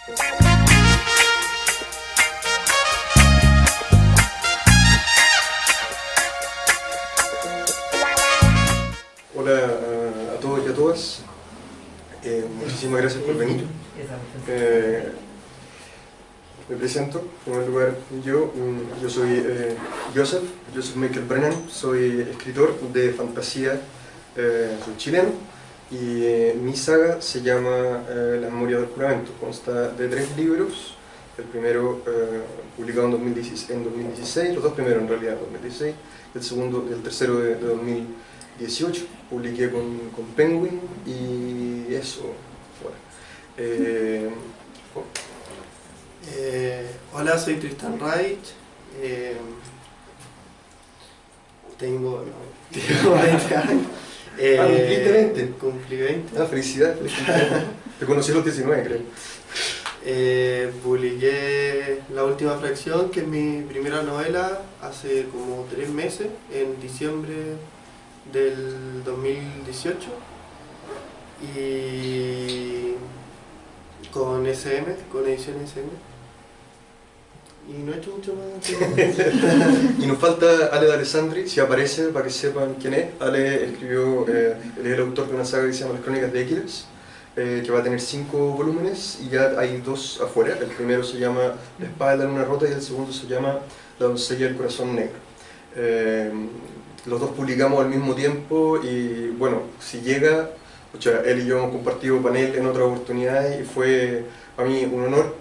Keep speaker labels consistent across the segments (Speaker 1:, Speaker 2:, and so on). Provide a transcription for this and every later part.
Speaker 1: Hola a todos y a todas, muchísimas gracias por venir. Me presento, en primer lugar yo soy Joseph Michael Brennan, soy escritor de fantasía, soy chileno y mi saga se llama La memoria del juramento, consta de 3 libros, el primero publicado en 2016, los 2 primeros en realidad en 2016, el tercero de 2018, publiqué con Penguin y eso. Bueno.
Speaker 2: Hola, soy Tristan Wright, tengo 20 años.
Speaker 1: ¿Cumpliste 20?
Speaker 2: Cumplí 20.
Speaker 1: Felicidades, te conocí a los 19, creo.
Speaker 2: Publiqué La última fracción, que es mi primera novela, hace como 3 meses, en diciembre del 2018, y con SM, con edición SM. Y no he hecho mucho más.
Speaker 1: Y nos falta Ale D'Alessandri, si aparece, para que sepan quién es. Ale escribió, él es el autor de una saga que se llama Las Crónicas de Equiles, que va a tener 5 volúmenes y ya hay 2 afuera. El primero se llama La espada de la luna rota y el segundo se llama La doncella del corazón negro. Los 2 publicamos al mismo tiempo y bueno, si llega, él y yo hemos compartido panel en otras oportunidades y fue a mí un honor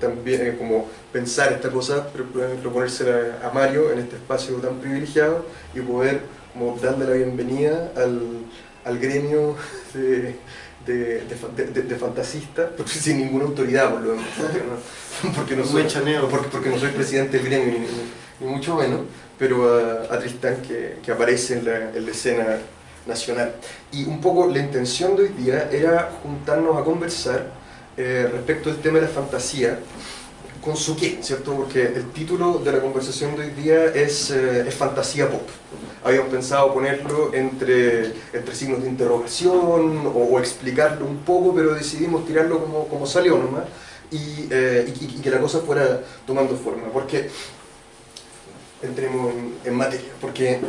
Speaker 1: también como pensar esta cosa, proponérsela a Mario en este espacio tan privilegiado y poder como darle la bienvenida al gremio de fantasistas, sin ninguna autoridad por lo demás, porque no soy presidente del gremio ni mucho menos, pero a Tristán que aparece en la escena nacional. Y un poco la intención de hoy día era juntarnos a conversar respecto del tema de la fantasía, con su qué, ¿cierto? Porque el título de la conversación de hoy día es fantasía pop. Habíamos pensado ponerlo entre signos de interrogación o explicarlo un poco, pero decidimos tirarlo como salió nomás y que la cosa fuera tomando forma. Porque entremos en materia, porque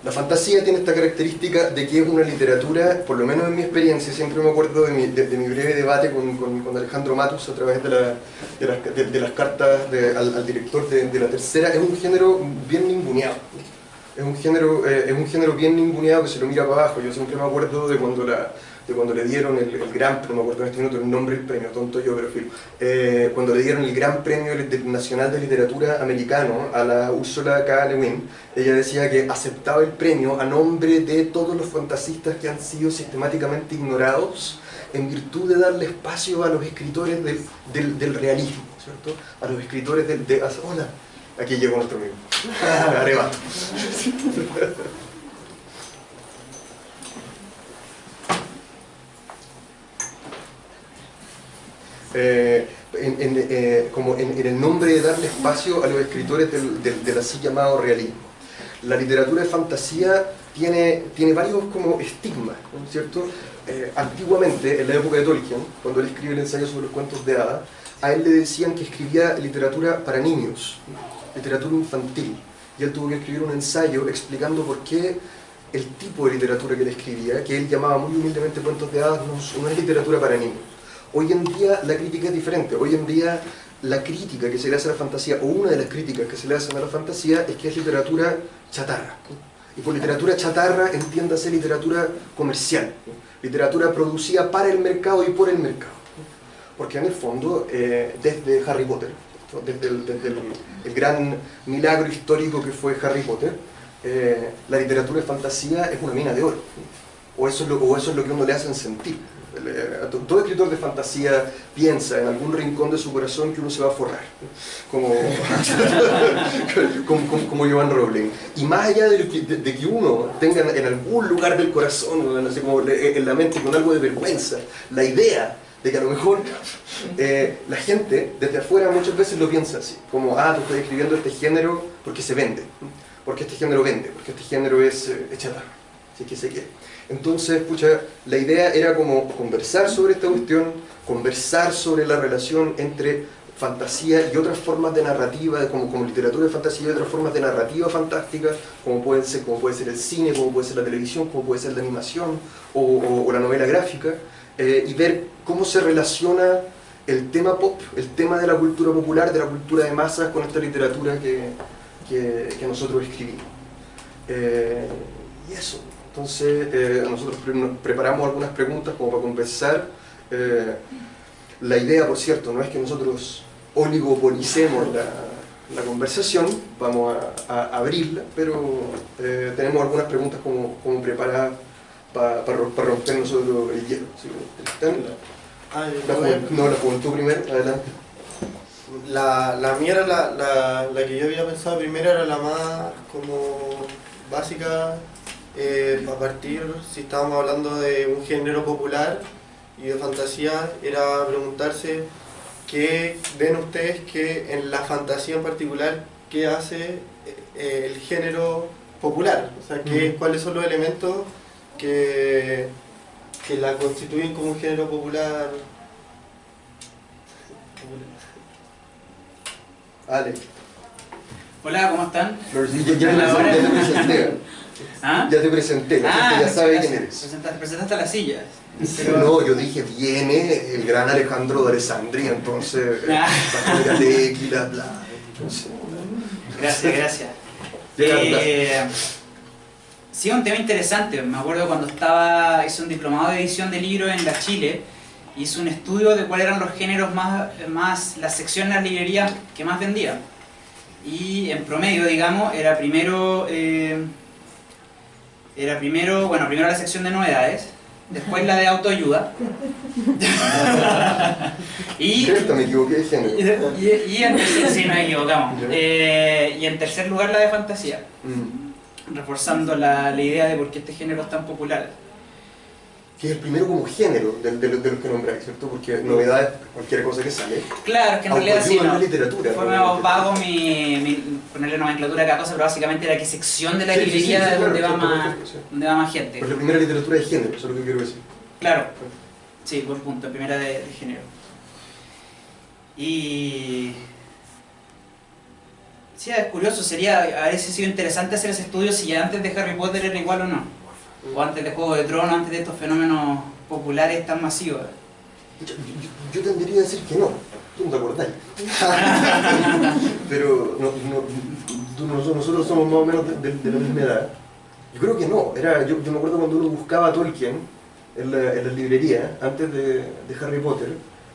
Speaker 1: la fantasía tiene esta característica de que es una literatura, por lo menos en mi experiencia, siempre me acuerdo de mi breve debate con Alejandro Matus a través de las cartas al director de la tercera, es un género bien ninguneado. Es un género bien ninguneado que se lo mira para abajo. Yo siempre me acuerdo de cuando le dieron el gran premio, no me acuerdo en este minuto el nombre del premio, tonto yo, pero filo, cuando le dieron el gran premio nacional de literatura americano a la Ursula K. Le Guin, ella decía que aceptaba el premio a nombre de todos los fantasistas que han sido sistemáticamente ignorados en virtud de darle espacio a los escritores del realismo, ¿cierto? A los escritores hola, aquí llegó nuestro amigo, arrebato. Como en el nombre de darle espacio a los escritores del así llamado realismo. La literatura de fantasía tiene varios como estigmas, ¿no es cierto? Antiguamente, en la época de Tolkien, cuando él escribe el ensayo sobre los cuentos de hadas, a él le decían que escribía literatura para niños, literatura infantil, y él tuvo que escribir un ensayo explicando por qué el tipo de literatura que él escribía, que él llamaba muy humildemente cuentos de hadas, no es literatura para niños. Hoy en día la crítica es diferente. Hoy en día la crítica que se le hace a la fantasía, o una de las críticas que se le hacen a la fantasía, es que es literatura chatarra. Y por literatura chatarra entiéndase literatura comercial, literatura producida para el mercado y por el mercado. Porque en el fondo, desde Harry Potter, desde el gran milagro histórico que fue Harry Potter, la literatura de fantasía es una mina de oro. O eso es lo que uno le hacen sentir. Todo escritor de fantasía piensa en algún rincón de su corazón que uno se va a forrar, como Joan Rowling. Y más allá de que uno tenga en algún lugar del corazón, no sé, como en la mente con algo de vergüenza, la idea de que a lo mejor la gente desde afuera muchas veces lo piensa así, como, tú estás escribiendo este género porque se vende, porque este género vende, porque este género es chatarra, así que sé que Entonces, pucha, la idea era como conversar sobre esta cuestión, conversar sobre la relación entre fantasía y otras formas de narrativa, como literatura de fantasía y otras formas de narrativa fantástica, como puede ser el cine, como puede ser la televisión, como puede ser la animación o la novela gráfica, y ver cómo se relaciona el tema pop, el tema de la cultura popular, de la cultura de masas, con esta literatura que nosotros escribimos. Y eso. Entonces, nosotros nos preparamos algunas preguntas como para conversar. La idea, por cierto, no es que nosotros oligopolicemos la conversación, vamos a abrirla, pero tenemos algunas preguntas como preparadas para romper nosotros el hielo. ¿Sí? La juventud primero, adelante.
Speaker 2: La mía era la que yo había pensado primero, era la más como básica, a partir, si estábamos hablando de un género popular y de fantasía, era preguntarse qué ven ustedes que en la fantasía en particular, qué hace el género popular, o sea, cuáles son los elementos que la constituyen como un género popular.
Speaker 1: Ale.
Speaker 3: Hola, ¿cómo están?
Speaker 1: Ya te presenté.
Speaker 3: ¿Ah?
Speaker 1: Ya te presenté, la gente ya sabe quién eres.
Speaker 3: Presentaste las sillas.
Speaker 1: Pero no, yo dije, viene el gran Alejandro de Alessandria, entonces, la tequila, bla. Entonces,
Speaker 3: Gracias. Sí, un tema interesante. Me acuerdo cuando hice un diplomado de edición de libros en la Chile, hice un estudio de cuáles eran los géneros más las secciones de las librerías que más vendían. Y en promedio, digamos, era primero la sección de novedades, después la de autoayuda.
Speaker 1: me equivoqué de género.
Speaker 3: Y en tercer, sí, nos equivocamos. Y en tercer lugar la de fantasía, reforzando la idea de por qué este género es tan popular.
Speaker 1: Que es el primero como género de los que nombráis, ¿cierto? Porque novedades, cualquier cosa que sale.
Speaker 3: Claro, que en realidad sí, no.
Speaker 1: Literatura.
Speaker 3: Fue medio vago ponerle nomenclatura a cada cosa, pero básicamente era qué sección de la librería es donde va más gente.
Speaker 1: Pues la primera literatura de género, eso es lo que quiero decir.
Speaker 3: Claro, sí, buen punto, primera de género. Y... sí, es curioso, habría sido interesante hacer ese estudio si ya antes de Harry Potter era igual o no. O antes de Juego de Tronos, antes de estos fenómenos populares tan masivos.
Speaker 1: Yo tendría a decir que no, tú no te acordás. Pero nosotros somos más o menos de la misma edad. Yo creo que no, yo me acuerdo cuando uno buscaba a Tolkien en la librería, antes de Harry Potter,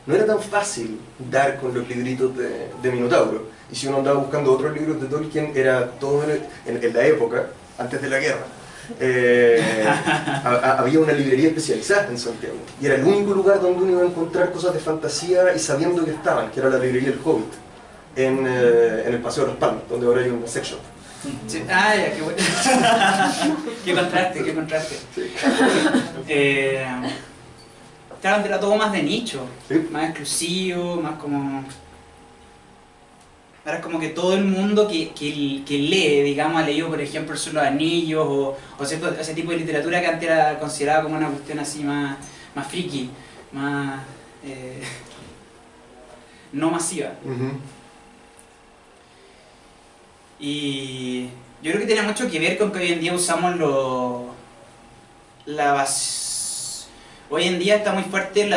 Speaker 1: no era tan fácil dar con los libritos de Minotauro. Y si uno andaba buscando otros libros de Tolkien, era todo en la época, antes de la guerra. Había una librería especializada en Santiago y era el único lugar donde uno iba a encontrar cosas de fantasía y sabiendo que estaban, que era la librería El Hobbit en el Paseo de los Palmas, donde ahora hay un sex shop.
Speaker 3: Sí. Ah, ya, qué bueno. qué contraste.
Speaker 1: Sí.
Speaker 3: Claro, era todo más de nicho,
Speaker 1: ¿Sí?
Speaker 3: más exclusivo, más como... Ahora es como que todo el mundo que lee, digamos, ha leído, por ejemplo, El Señor de los Anillos o ese tipo de literatura que antes era considerada como una cuestión así más friki, más no masiva. Y yo creo que tiene mucho que ver con que hoy en día usamos hoy en día está muy fuerte el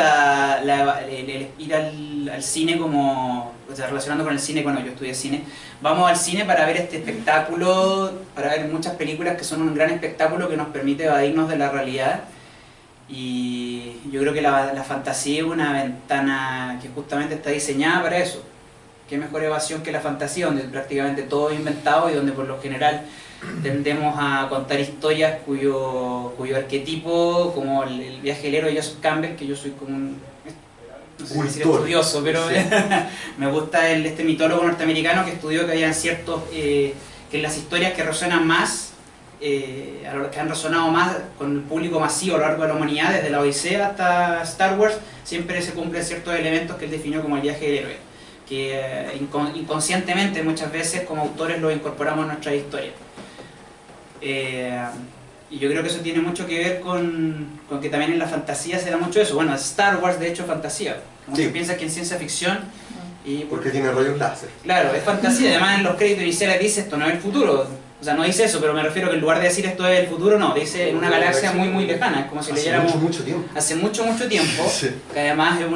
Speaker 3: ir al cine como, o sea, relacionando con el cine, bueno, yo estudié cine, vamos al cine para ver este espectáculo, para ver muchas películas que son un gran espectáculo que nos permite evadirnos de la realidad. Y yo creo que la fantasía es una ventana que justamente está diseñada para eso. Qué mejor evasión que la fantasía, donde prácticamente todo es inventado y donde por lo general tendemos a contar historias cuyo arquetipo, como el viaje del héroe de Joseph Campbell, que yo soy como un... no sé si decir estudioso, pero sí. Me gusta este mitólogo norteamericano que estudió que habían ciertos... que en las historias que resuenan más, que han resonado más con el público masivo a lo largo de la humanidad, desde la Odisea hasta Star Wars, siempre se cumplen ciertos elementos que él definió como el viaje del héroe, que inconscientemente muchas veces como autores los incorporamos a nuestra historia. Y yo creo que eso tiene mucho que ver con que también en la fantasía se da mucho eso. Bueno, Star Wars de hecho es fantasía. Como
Speaker 1: Sí.
Speaker 3: que piensas que en ciencia ficción... Y
Speaker 1: Porque tiene rayos láser.
Speaker 3: claro, es fantasía. Además en los créditos iniciales dice esto no es el futuro. O sea, no dice eso, pero me refiero que en lugar de decir esto es el futuro, no. Dice en una galaxia muy muy lejana. Es como si
Speaker 1: Hace
Speaker 3: leyéramos...
Speaker 1: mucho tiempo.
Speaker 3: Hace mucho tiempo.
Speaker 1: Sí.
Speaker 3: Que además es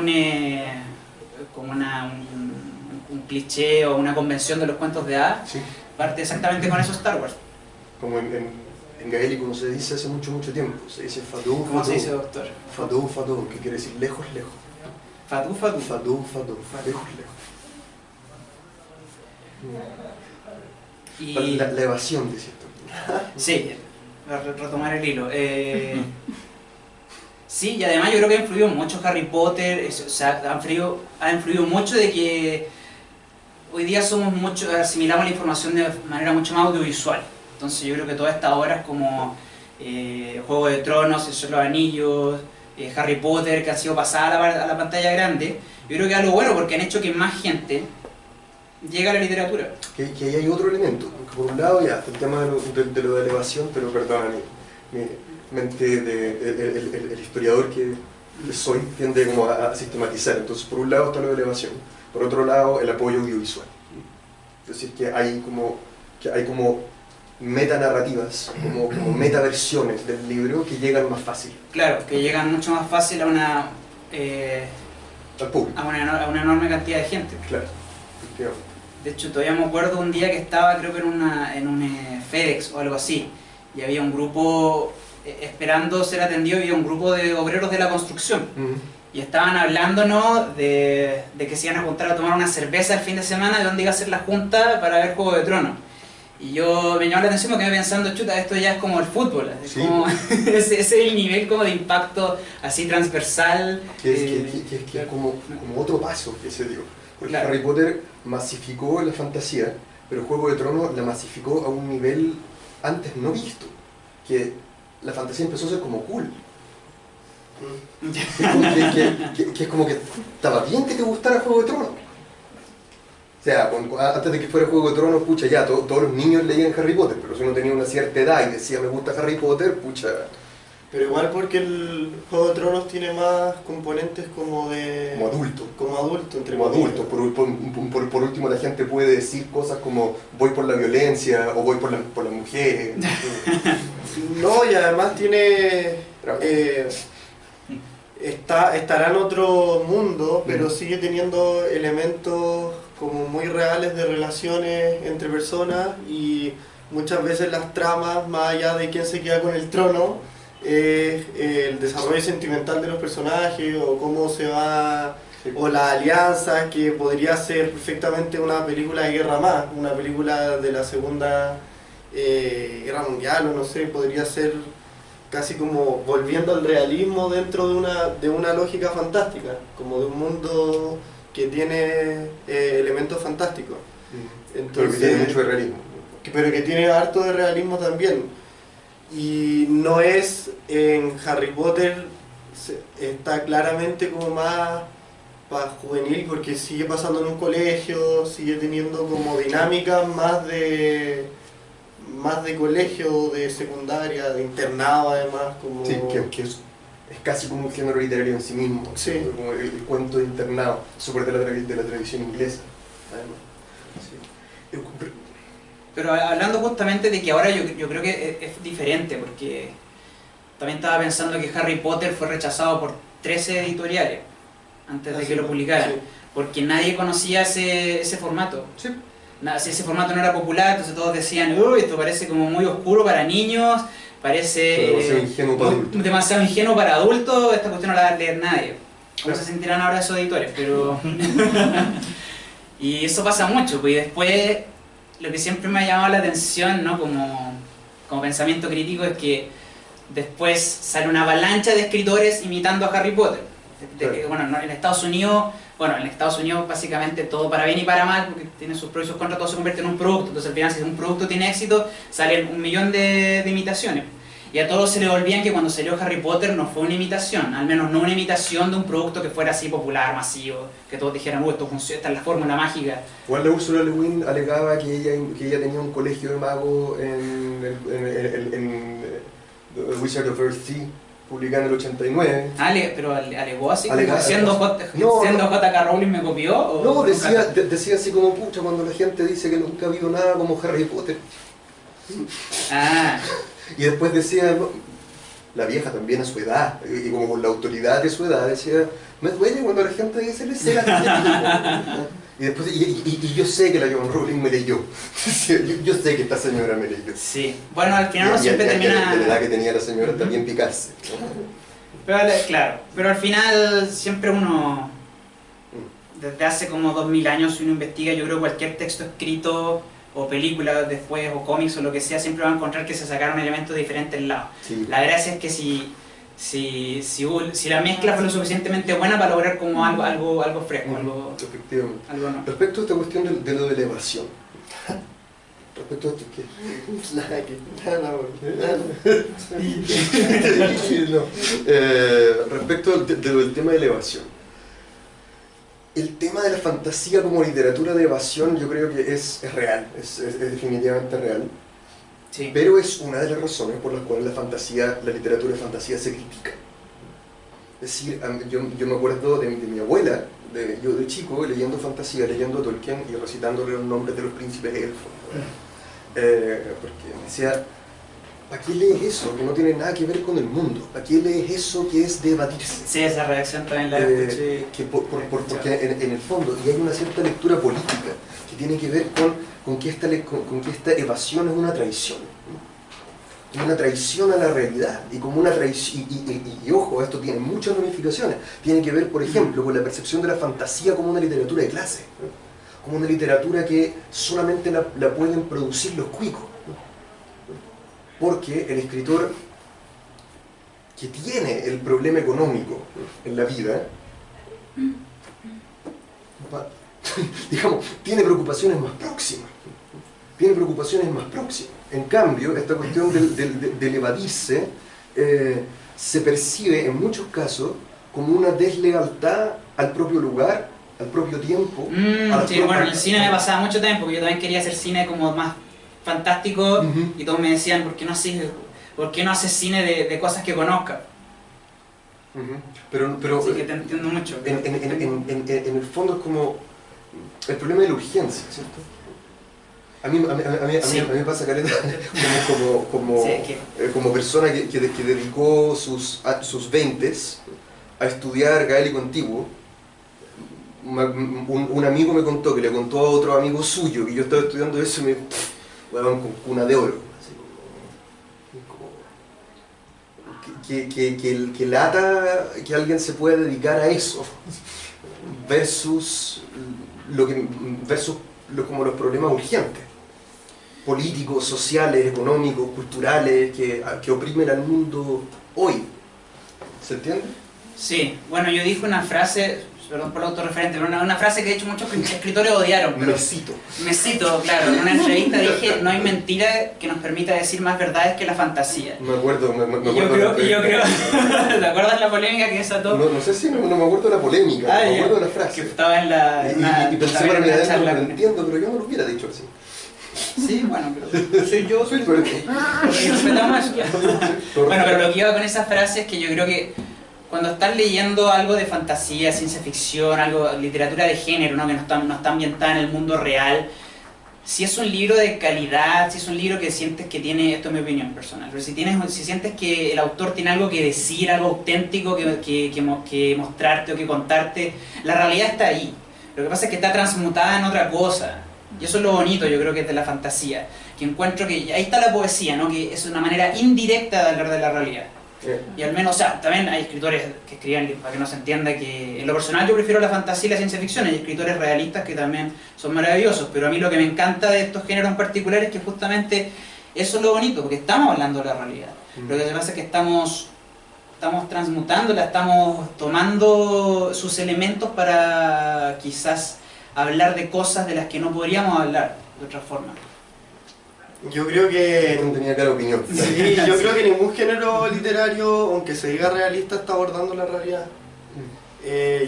Speaker 3: como un cliché o una convención de los cuentos de hadas.
Speaker 1: Sí.
Speaker 3: Parte exactamente con eso Star Wars.
Speaker 1: Como en gaélico no se dice hace mucho tiempo. Se dice Fadou,
Speaker 3: ¿Cómo se dice, doctor?
Speaker 1: Fadou, que quiere decir lejos.
Speaker 3: Fatu.
Speaker 1: Fadou, lejos.
Speaker 3: Y...
Speaker 1: La evasión, decís tú.
Speaker 3: Sí, para retomar el hilo. Sí, y además yo creo que ha influido mucho Harry Potter, o sea, ha influido mucho de que hoy día asimilamos la información de manera mucho más audiovisual. Entonces yo creo que todas estas obras como Juego de Tronos, El Señor de los Anillos, Harry Potter, que han sido pasadas a la pantalla grande, yo creo que es algo bueno porque han hecho que más gente llegue a la literatura.
Speaker 1: Que ahí hay otro elemento. Porque por un lado ya está el tema de lo de elevación, pero perdona, mi mente el historiador que soy tiende como a sistematizar. Entonces por un lado está lo de elevación, por otro lado el apoyo audiovisual. Es decir, que hay como metanarrativas, como metaversiones del libro que llegan más fácil
Speaker 3: Claro, que llegan mucho más fácil a una
Speaker 1: al público.
Speaker 3: a una enorme cantidad de gente.
Speaker 1: Claro, efectivamente.
Speaker 3: De hecho, todavía me acuerdo un día que estaba, creo que en un FedEx o algo así, y había un grupo esperando ser atendido, había un grupo de obreros de la construcción. Y estaban hablándonos de que se iban a juntar a tomar una cerveza el fin de semana, de dónde iba a ser la junta para ver Juego de Tronos. Y yo me llamó la atención porque me iba pensando, chuta, esto ya es como el fútbol, es
Speaker 1: Sí.
Speaker 3: como, ese es el nivel como de impacto así transversal.
Speaker 1: Que es como otro paso que se dio. Porque
Speaker 3: Claro.
Speaker 1: Harry Potter masificó la fantasía, pero Juego de Tronos la masificó a un nivel antes no visto. Que la fantasía empezó a ser como cool. Que es como que estaba bien que te gustara Juego de Tronos. O sea, antes de que fuera Juego de Tronos, pucha, ya, todos los niños leían Harry Potter, pero si uno tenía una cierta edad y decía me gusta Harry Potter, pucha...
Speaker 2: Pero igual porque el Juego de Tronos tiene más componentes como de...
Speaker 1: Como adulto.
Speaker 2: Como adulto, entre
Speaker 1: Como
Speaker 2: comillas.
Speaker 1: adulto, por último la gente puede decir cosas como voy por la violencia o voy por las mujeres.
Speaker 2: No, y además tiene... estará en otro mundo, pero sigue teniendo elementos como muy reales de relaciones entre personas y muchas veces las tramas, más allá de quién se queda con el trono, es el desarrollo sentimental de los personajes o cómo se va, o la alianza, que podría ser perfectamente una película de guerra más, una película de la Segunda Guerra Mundial, o no sé, podría ser casi como volviendo al realismo dentro de una lógica fantástica, como de un mundo que tiene elementos fantásticos.
Speaker 1: Pero que tiene mucho de realismo.
Speaker 2: Pero que tiene harto de realismo también. Y no es en Harry Potter, está claramente como más para juvenil, porque sigue pasando en un colegio, sigue teniendo como dinámicas más de colegio, de secundaria, de internado además. Como...
Speaker 1: Sí, que es casi como un género literario en sí mismo,
Speaker 2: Sí.
Speaker 1: Como el cuento de internado, súper de la tradición inglesa, además. Sí.
Speaker 3: Pero hablando justamente de que ahora yo creo que es diferente, porque también estaba pensando que Harry Potter fue rechazado por 13 editoriales antes de que lo publicaran,
Speaker 2: Sí.
Speaker 3: porque nadie conocía ese formato.
Speaker 1: Sí.
Speaker 3: Si ese formato no era popular, entonces todos decían, uy, esto parece como muy oscuro para niños, parece
Speaker 1: Demasiado ingenuo para adultos.
Speaker 3: demasiado ingenuo para adultos, esta cuestión no la va a leer nadie. ¿Cómo se sentirán ahora esos editores? Pero... y eso pasa mucho, pues y después lo que siempre me ha llamado la atención, ¿no? como pensamiento crítico, es que después sale una avalancha de escritores imitando a Harry Potter. Bueno, en Estados Unidos básicamente todo para bien y para mal, porque tiene sus pros y sus contras, todo se convierte en un producto. Entonces al final, si un producto tiene éxito, salen 1 millón de imitaciones. Y a todos se le olvidan que cuando salió Harry Potter no fue una imitación, al menos no una imitación de un producto que fuera así popular, masivo, que todos dijeran, esto funciona, esta es la fórmula mágica.
Speaker 1: Igual la Ursula Le Guin alegaba que ella tenía un colegio de magos The Wizard of Earthsea, publicada en el 89.
Speaker 3: Pero alegó así, como
Speaker 1: Alega-
Speaker 3: siendo
Speaker 1: No,
Speaker 3: J.K. Rowling me copió. ¿O
Speaker 1: No,
Speaker 3: nunca?
Speaker 1: decía así como, pucha, cuando la gente dice que nunca ha habido nada como Harry Potter.
Speaker 3: Ah,
Speaker 1: Y después decía, no, la vieja también a su edad, y como con la autoridad de su edad, decía, me duele cuando la gente dice le será y después, y yo sé que la Joan Rowling me leyó. yo sé que esta señora me leyó.
Speaker 3: sí. Bueno, al final uno
Speaker 1: Y
Speaker 3: siempre
Speaker 1: de
Speaker 3: termina...
Speaker 1: la edad que tenía la señora también picarse.
Speaker 3: Claro, pero al final siempre uno, desde hace como 2000 años, si uno investiga, yo creo que cualquier texto escrito o película después o cómics o lo que sea, siempre va a encontrar que se sacaron elementos de diferentes lados.
Speaker 1: Sí.
Speaker 3: La gracia es que si la mezcla fue lo suficientemente buena para lograr como algo fresco,
Speaker 1: Efectivamente.
Speaker 3: algo no.
Speaker 1: Respecto a esta cuestión de lo de elevación. Respecto a esto que... No. Respecto del tema de elevación. El tema de la fantasía como literatura de evasión yo creo que es real, es definitivamente real.
Speaker 3: Sí.
Speaker 1: Pero es una de las razones por las cuales la literatura de fantasía se critica. Es decir, yo me acuerdo de mi abuela, yo de chico, leyendo fantasía, leyendo a Tolkien y recitándole los nombres de los príncipes elfos. Porque me decía, ¿para qué lees eso que no tiene nada que ver con el mundo? ¿Para qué lees eso que es de evadirse?
Speaker 3: Sí, esa reacción también la escuché.
Speaker 1: Porque en el fondo, y hay una cierta lectura política que tiene que ver con que esta evasión es una traición. Es una traición a la realidad. Y como una traición, y ojo, esto tiene muchas ramificaciones. Tiene que ver, por ejemplo, con la percepción de la fantasía como una literatura de clase. Como una literatura que solamente la pueden producir los cuicos. Porque el escritor que tiene el problema económico en la vida, digamos, tiene preocupaciones más próximas. En cambio, esta cuestión del evadirse se percibe en muchos casos como una deslealtad al propio lugar, al propio tiempo.
Speaker 3: Sí, bueno, en el cine me pasaba mucho tiempo, porque yo también quería hacer cine como más fantástico, y todos me decían, ¿por qué no haces cine de cosas que conozcas?
Speaker 1: Pero
Speaker 3: Así que te entiendo mucho.
Speaker 1: en el fondo es como el problema de la urgencia, ¿cierto? A mí me pasa caleta como persona que dedicó sus 20s a estudiar gaélico antiguo. Un amigo me contó que le contó a otro amigo suyo que yo estaba estudiando eso y me dijo, con cuna de oro. Que lata que alguien se pueda dedicar a eso versus como los problemas urgentes, políticos, sociales, económicos, culturales, que oprimen al mundo hoy. ¿Se entiende?
Speaker 3: Sí, bueno, yo dije una frase, perdón por el autorreferente, pero una frase que de hecho muchos escritores odiaron. Pero me cito, claro, en una entrevista dije, no hay mentira que nos permita decir más verdades que la fantasía.
Speaker 1: Me acuerdo.
Speaker 3: Yo creo, ¿te acuerdas la polémica que desató?
Speaker 1: No sé si no me acuerdo de la polémica, me acuerdo de la frase.
Speaker 3: Que estaba en la...
Speaker 1: Y pensé para mí adentro, lo entiendo, pero yo no lo hubiera dicho así.
Speaker 3: Sí, bueno, pero soy yo,
Speaker 1: soy
Speaker 3: tú. Respetamos eso. Bueno, pero lo que iba con esa frase es que yo creo que cuando estás leyendo algo de fantasía, ciencia ficción, literatura de género, ¿no? Que no está ambientada en el mundo real, si es un libro de calidad, si es un libro que sientes que tiene, esto es mi opinión personal, pero si sientes que el autor tiene algo que decir, algo auténtico que mostrarte o que contarte, la realidad está ahí. Lo que pasa es que está transmutada en otra cosa. Y eso es lo bonito, yo creo que es de la fantasía. Que encuentro que ahí está la poesía, ¿no? Que es una manera indirecta de hablar de la realidad. Y al menos, o sea, también hay escritores que escriben, para que no se entienda, que en lo personal yo prefiero la fantasía y la ciencia ficción. Hay escritores realistas que también son maravillosos, pero a mí lo que me encanta de estos géneros en particular es que justamente eso es lo bonito, porque estamos hablando de la realidad. Lo que pasa es que estamos transmutándola, estamos tomando sus elementos para quizás hablar de cosas de las que no podríamos hablar de otra forma.
Speaker 2: Yo creo que...
Speaker 1: No tenía clara opinión.
Speaker 2: Sí, yo creo que ningún género literario, aunque se diga realista, está abordando la realidad.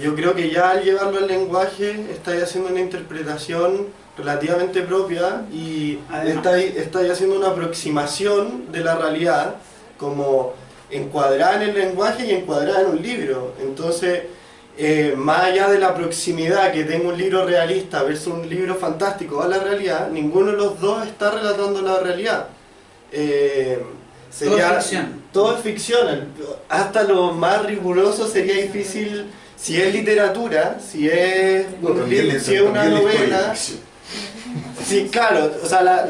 Speaker 2: Yo creo que ya al llevarlo al lenguaje, estáis haciendo una interpretación relativamente propia y estáis haciendo una aproximación de la realidad como encuadrada en el lenguaje y encuadrada en un libro. Entonces, más allá de la proximidad que tenga un libro realista versus un libro fantástico a la realidad, ninguno de los dos está relatando la realidad.
Speaker 3: Todo es ficción.
Speaker 2: Todo es ficción. Hasta lo más riguroso sería difícil, si es literatura, si es un libro, si es una novela. Sí, claro, o sea,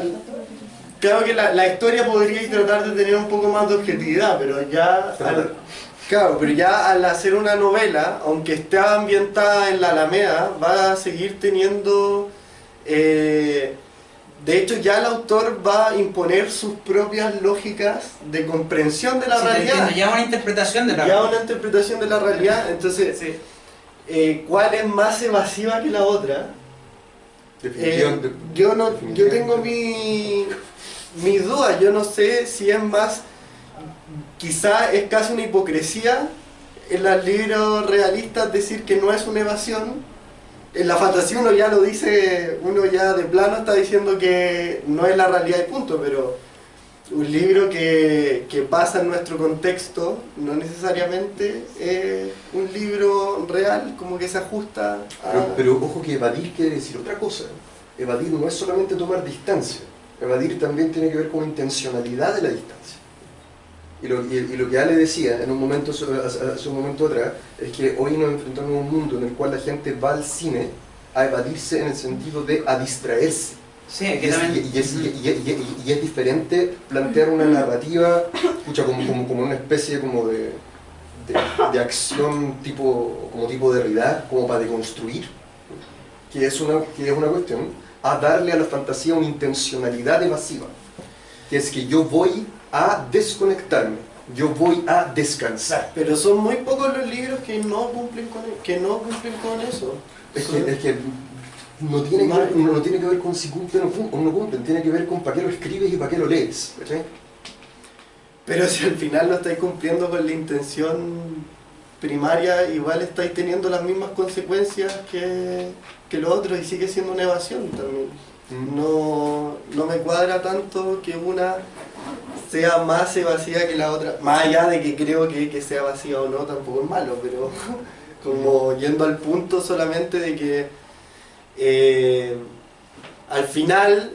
Speaker 2: claro que la historia podría tratar de tener un poco más de objetividad, pero ya claro, pero ya al hacer una novela, aunque esté ambientada en la Alameda, va a seguir teniendo... de hecho, ya el autor va a imponer sus propias lógicas de comprensión de la realidad.
Speaker 3: Ya una interpretación de la
Speaker 2: realidad. Ya una interpretación de la realidad. Entonces, ¿cuál es más evasiva que la otra? Yo tengo mis dudas. Yo no sé si es más... Quizá es casi una hipocresía en los libros realistas decir que no es una evasión. En la fantasía uno ya lo dice, uno ya de plano está diciendo que no es la realidad y punto, pero un libro que pasa en nuestro contexto no necesariamente es un libro real, como que se ajusta a...
Speaker 1: Pero ojo que evadir quiere decir otra cosa. Evadir no es solamente tomar distancia, evadir también tiene que ver con la intencionalidad de la distancia. Y lo que Ale decía hace un momento atrás es que hoy nos enfrentamos a un mundo en el cual la gente va al cine a evadirse en el sentido de a distraerse.
Speaker 3: Sí,
Speaker 1: y es diferente plantear una narrativa como una especie como de acción tipo Derrida, como para deconstruir, que es una cuestión, a darle a la fantasía una intencionalidad evasiva, que es que yo voy a desconectarme, yo voy a descansar.
Speaker 2: Pero son muy pocos los libros que no cumplen con eso.
Speaker 1: Es que no tiene que ver con si cumplen o no cumplen, tiene que ver con para qué lo escribes y para qué lo lees. ¿Sí?
Speaker 2: Pero si al final no estáis cumpliendo con la intención primaria, igual estáis teniendo las mismas consecuencias que lo otro y sigue siendo una evasión también. No me cuadra tanto que una sea más evasiva que la otra, más allá de que creo que sea vacía o no, tampoco es malo, pero como yendo al punto solamente de que al final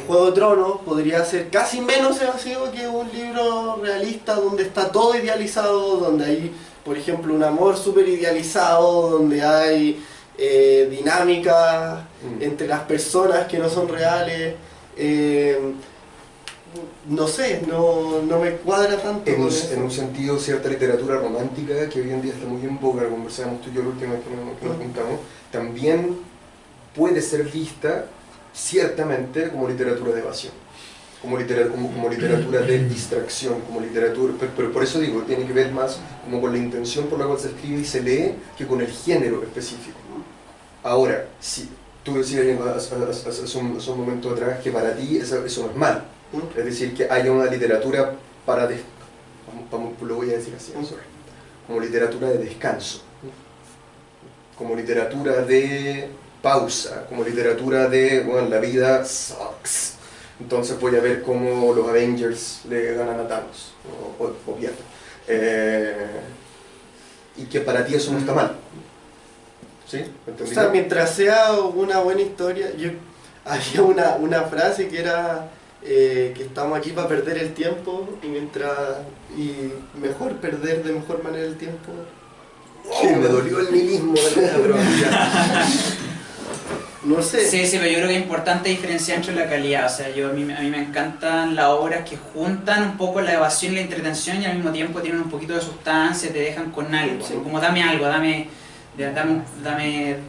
Speaker 2: Juego de Tronos podría ser casi menos evasivo que un libro realista donde está todo idealizado, donde hay, por ejemplo, un amor súper idealizado, donde hay dinámicas entre las personas que no son reales. No sé, no me cuadra tanto.
Speaker 1: En un sentido, cierta literatura romántica, que hoy en día está muy en boga, conversábamos tú y yo la última vez que nos juntamos, también puede ser vista ciertamente como literatura de evasión, como literatura de distracción, como literatura, pero por eso digo, tiene que ver más como con la intención por la cual se escribe y se lee que con el género específico. Ahora, si tú decías hace un momento atrás que para ti eso no es malo. Es decir, que haya una literatura lo voy a decir así, como literatura de descanso, como literatura de pausa, como literatura de, bueno, la vida sucks, entonces voy a ver cómo los Avengers le ganan a Thanos, o pierden. Y que para ti eso no está mal. ¿Sí?
Speaker 2: O sea, mientras sea una buena historia, había una frase que era... que estamos aquí para perder el tiempo y mejor perder de mejor manera el tiempo.
Speaker 1: Sí, me dolió el nihilismo, pero
Speaker 2: no sé.
Speaker 3: Sí, pero yo creo que es importante diferenciar entre la calidad. O sea, a mí me encantan las obras que juntan un poco la evasión y la entretención y al mismo tiempo tienen un poquito de sustancia, te dejan con algo. Sí. Como dame algo,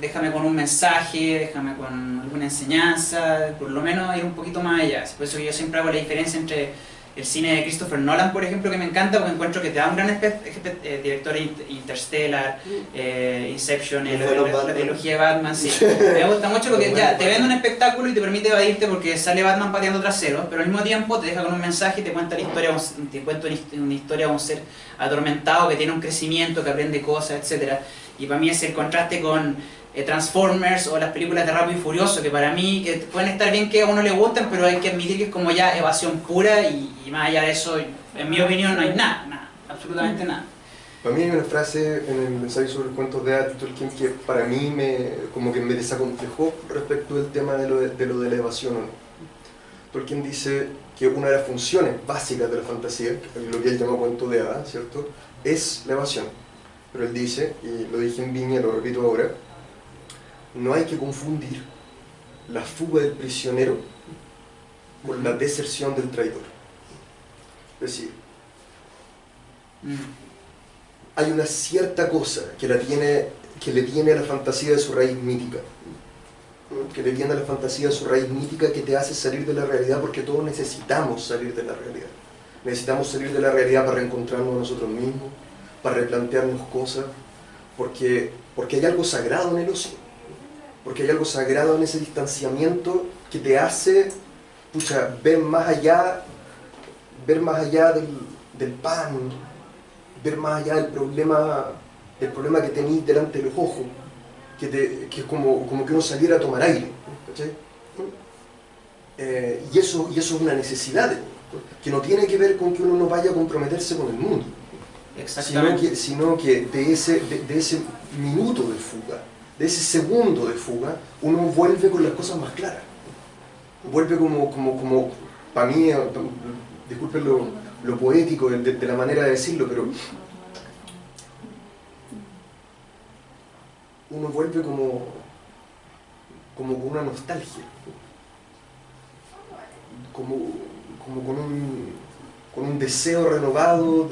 Speaker 3: déjame con un mensaje, déjame con alguna enseñanza, por lo menos ir un poquito más allá. Por eso que yo siempre hago la diferencia entre el cine de Christopher Nolan, por ejemplo, que me encanta porque encuentro que te da un gran director Interstellar, Inception, la trilogía de Batman, sí. Me gusta mucho porque ya te vende un espectáculo y te permite evadirte porque sale Batman pateando trasero, pero al mismo tiempo te deja con un mensaje y te cuenta una historia de un ser atormentado que tiene un crecimiento, que aprende cosas, etc. Y para mí es el contraste con Transformers o las películas de Rápido y Furioso, que para mí que pueden estar bien que a uno le gusten, pero hay que admitir que es como ya evasión pura y más allá de eso En mi opinión no hay nada, absolutamente nada.
Speaker 1: Para mí hay una frase en el ensayo sobre el cuento de Ada de Tolkien que para mí como que me desacomplejó respecto del tema de lo de la evasión o no. Tolkien dice que una de las funciones básicas de la fantasía, lo que él llama cuento de Ada, ¿cierto?, es la evasión. Pero él dice, y lo dije en Viña, lo repito ahora, no hay que confundir la fuga del prisionero con la deserción del traidor. Es decir, hay una cierta cosa que le tiene a la fantasía de su raíz mítica, que le tiene a la fantasía de su raíz mítica que te hace salir de la realidad, porque todos necesitamos salir de la realidad. Necesitamos salir de la realidad para reencontrarnos a nosotros mismos, para replantearnos cosas, porque hay algo sagrado en el ocio, porque hay algo sagrado en ese distanciamiento que te hace ver más allá del pan, ver más allá del problema que tenéis delante de los ojos, que es como que uno saliera a tomar aire, ¿cachai? Y eso es una necesidad, que no tiene que ver con que uno no vaya a comprometerse con el mundo, sino que de ese minuto de fuga, de ese segundo de fuga, uno vuelve con las cosas más claras, vuelve como para mí, disculpen lo poético de la manera de decirlo, pero uno vuelve como con una nostalgia, como con un deseo renovado,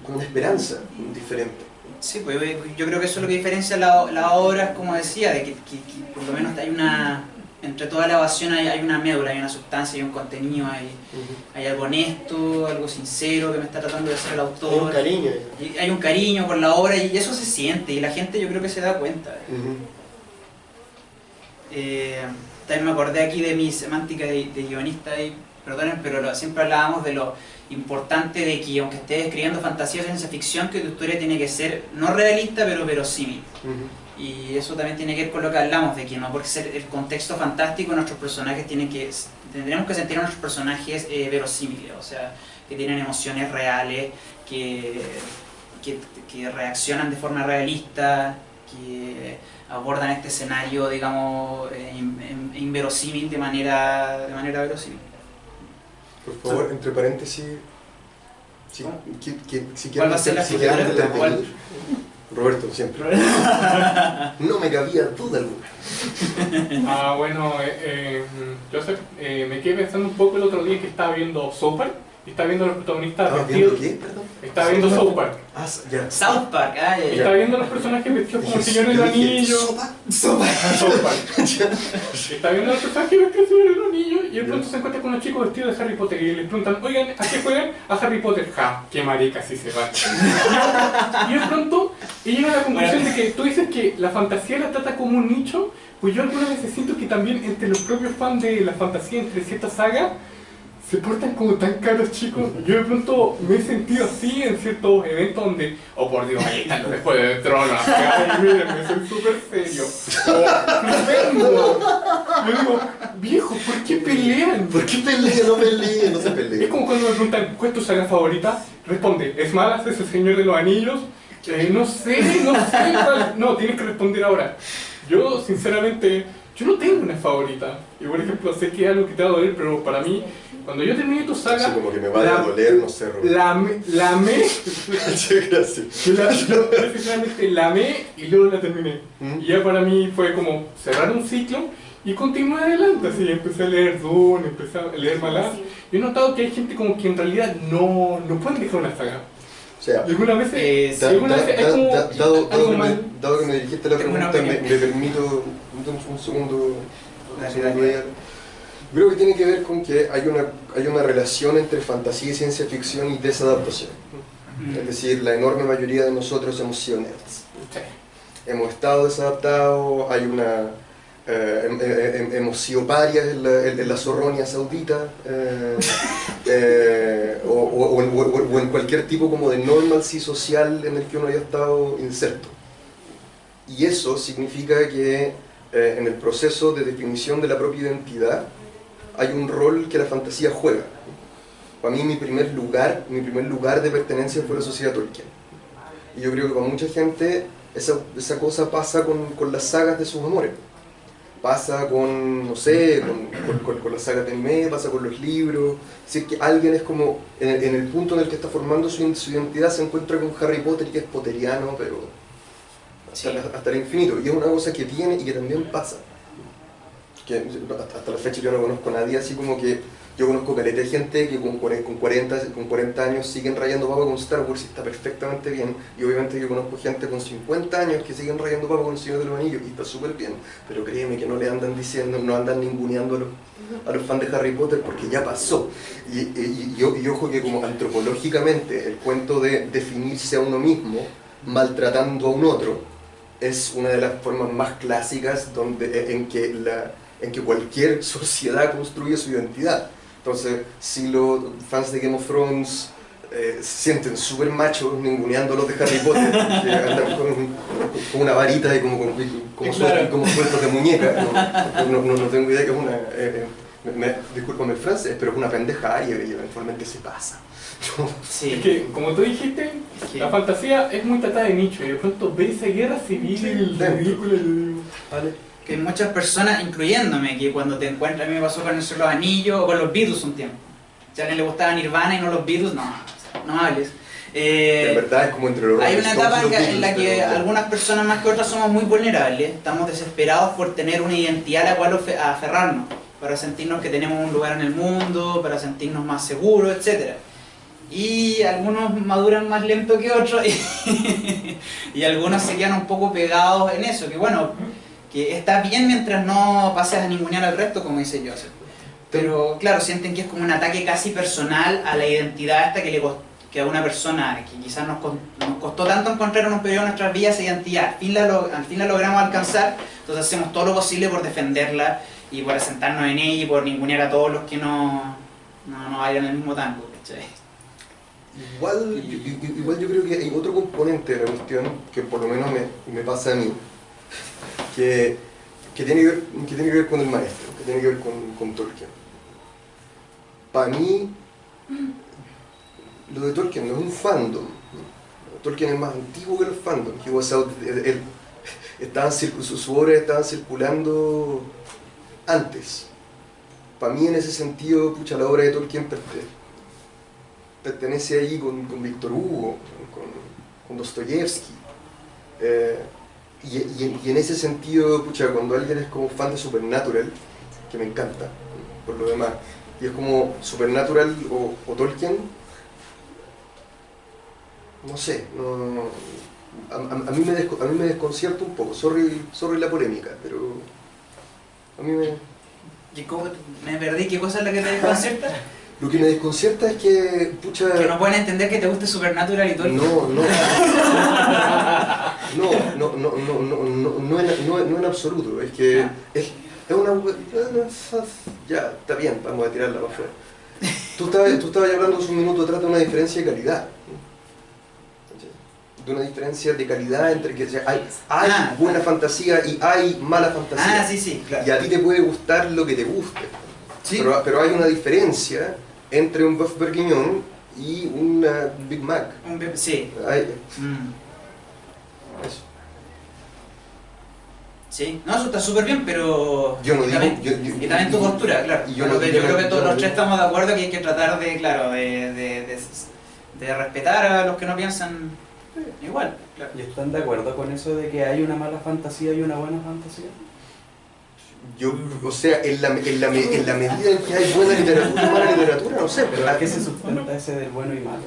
Speaker 1: con una esperanza diferente.
Speaker 3: Sí, pues yo creo que eso es lo que diferencia la obra, como decía, de que por lo menos hay una... Entre toda la evasión hay una médula, hay una sustancia, hay un contenido, hay algo honesto, algo sincero que me está tratando de hacer el autor.
Speaker 2: Hay un cariño.
Speaker 3: Hay un cariño por la obra y eso se siente, y la gente yo creo que se da cuenta. También me acordé aquí de mi semántica de guionista, y perdonen, pero siempre hablábamos de lo importante de que, aunque estés escribiendo fantasía o ciencia ficción, que tu historia tiene que ser no realista, pero verosímil. Y eso también tiene que ver con lo que hablamos, de que no por ser el contexto fantástico, nuestros personajes tendremos que sentir a nuestros personajes verosímiles, o sea, que tienen emociones reales, que reaccionan de forma realista, que abordan este escenario, digamos, inverosímil de manera verosímil.
Speaker 1: Por favor, entre paréntesis, si
Speaker 3: ¿Cuál va a ser la figura?
Speaker 1: Roberto, siempre. No me cabía duda alguna.
Speaker 4: Bueno, Joseph, me quedé pensando un poco el otro día que estaba viendo South Park y estaba viendo a los protagonistas vestidos.
Speaker 1: ¿Qué? Perdón.
Speaker 4: Estaba viendo South Park.
Speaker 1: Ya.
Speaker 3: South Park,
Speaker 4: Y estaba viendo a los personajes vestidos como el Señor del Anillo.
Speaker 1: South Park.
Speaker 4: Está viendo a los personajes vestidos como el Señor del Anillo y de pronto se encuentra con unos chicos vestidos de Harry Potter y les preguntan, oigan, ¿a qué juegan? A Harry Potter. Ja, qué marica, así se va. Y de pronto llega a la conclusión de que tú dices que la fantasía la trata como un nicho, pues yo algunas veces siento que también entre los propios fans de la fantasía, entre ciertas sagas, se portan como tan caros, chicos. Yo de pronto me he sentido así en ciertos eventos donde, oh por Dios, ahí están los de Juego de Tronos, ay, mírenme, soy súper serio. Yo digo, viejo, ¿por qué pelean?
Speaker 1: ¿Por qué pelean? No peleen, no se peleen.
Speaker 4: Es como cuando me preguntan, ¿cuál es tu saga favorita? Responde, ¿es mala? ¿Es el Señor de los Anillos? No sé, cuál. No, tienes que responder ahora. Yo, sinceramente, yo no tengo una favorita. Y por ejemplo, sé que es algo que te va a doler, pero para mí, cuando yo terminé tu saga...
Speaker 1: Así como que me va a doler, no sé, Roberto.
Speaker 4: La amé.
Speaker 1: Gracias.
Speaker 4: Yo sinceramente la amé y luego la terminé. Y ya para mí fue como cerrar un ciclo y continué adelante. Así empecé a leer Dune, empecé a leer Malaz. Y he notado que hay gente como que en realidad no pueden dejar una saga.
Speaker 1: O sea,
Speaker 4: alguna vez es como
Speaker 1: dado que me dirigiste la pregunta, me permito un segundo. Creo que tiene que ver con que hay una relación entre fantasía y ciencia ficción y desadaptación. Es decir, la enorme mayoría de nosotros hemos sido nerds. Hemos estado desadaptados, hemos sido parias en la Zorronia saudita, o en cualquier tipo como de normalcy social en el que uno haya estado inserto. Y eso significa que en el proceso de definición de la propia identidad hay un rol que la fantasía juega. Para mí mi primer lugar de pertenencia fue la sociedad Tolkien. Y yo creo que con mucha gente esa cosa pasa con las sagas de sus amores. Pasa con, no sé, con las sagas de anime, pasa con los libros. Si es que alguien es como, en el punto en el que está formando su identidad, se encuentra con Harry Potter, que es potteriano, pero hasta el infinito. Y es una cosa que viene y que también pasa. Que hasta la fecha yo no conozco a nadie así como que... Yo conozco caleta de gente que con 40 años siguen rayando papa con Star Wars y está perfectamente bien. Y obviamente yo conozco gente con 50 años que siguen rayando papa con El Señor de los Anillos y está súper bien. Pero créeme que no le andan diciendo, no andan ninguneando a los fans de Harry Potter porque ya pasó. Y ojo que como antropológicamente el cuento de definirse a uno mismo maltratando a un otro es una de las formas más clásicas en que cualquier sociedad construye su identidad. Entonces, si los fans de Game of Thrones se sienten súper machos ninguneándolos de Harry Potter, que andan con una varita y como sueltos de muñeca, no tengo idea que es una... discúlpame el francés, pero es una pendejada y eventualmente se pasa.
Speaker 3: Sí.
Speaker 4: Es que, como tú dijiste, la fantasía es muy tratada de nicho y de pronto ves esa guerra civil ridícula y yo digo,
Speaker 1: ¿Vale?
Speaker 3: Que hay muchas personas, incluyéndome, que cuando te encuentras, a mí me pasó con el Señor de los Anillos o con los Beatles un tiempo. Si a alguien le gustaba Nirvana y no los Beatles, no hables.
Speaker 1: En verdad es como entre los
Speaker 3: Hay una etapa en la que
Speaker 1: pero...
Speaker 3: algunas personas más que otras somos muy vulnerables. Estamos desesperados por tener una identidad a la cual aferrarnos, para sentirnos que tenemos un lugar en el mundo, para sentirnos más seguros, etc. Y algunos maduran más lento que otros y algunos se quedan un poco pegados en eso, que bueno, que está bien mientras no pases a ningunear al resto, como dice Joseph. Pero claro, sienten que es como un ataque casi personal a la identidad esta que a una persona que quizás nos costó tanto encontrar en un periodo de nuestras vidas esa identidad, al fin la logramos alcanzar, entonces hacemos todo lo posible por defenderla y por asentarnos en ella y por ningunear a todos los que no vayan en el mismo tango, ¿cachai?
Speaker 1: Igual yo creo que hay otro componente de la cuestión que por lo menos me pasa a mí, que tiene que ver con el maestro, que tiene que ver con Tolkien. Para mí, lo de Tolkien no es un fandom. Tolkien es más antiguo que los fandoms. Sus obras estaban circulando antes. Para mí, en ese sentido, pucha, la obra de Tolkien pertenece ahí con Víctor Hugo, con Dostoyevsky. Y en ese sentido, pucha, cuando alguien es como fan de Supernatural, que me encanta, por lo demás, y es como Supernatural o Tolkien, no sé, a mí me desconcierta un poco, sorry la polémica, pero a mí
Speaker 3: Me perdí, ¿qué cosa es la que te desconcierta?
Speaker 1: Lo que me desconcierta es que, pucha...
Speaker 3: Que no pueden entender que te guste Supernatural y todo el
Speaker 1: No en absoluto, es que es una... Ya, está bien, vamos a tirarla para afuera. Tú estabas hablando hace un minuto atrás de una diferencia de calidad. De una diferencia de calidad entre que hay buena fantasía y hay mala fantasía.
Speaker 3: Sí, claro.
Speaker 1: Y a ti te puede gustar lo que te guste.
Speaker 3: Sí.
Speaker 1: Pero hay una diferencia entre un Buff Bourguignon y una Big Mac.
Speaker 3: Sí.
Speaker 1: Eso.
Speaker 3: Sí, no, eso está súper bien, pero...
Speaker 1: Yo no digo...
Speaker 3: Y también tu postura, claro. Yo creo que todos los tres estamos de acuerdo que hay que tratar de respetar a los que no piensan igual. Claro.
Speaker 5: ¿Y están de acuerdo con eso de que hay una mala fantasía y una buena fantasía?
Speaker 1: O sea, en la medida en que hay buena literatura y mala literatura, no sé.
Speaker 5: ¿Pero a qué se sustenta ese del bueno y malo?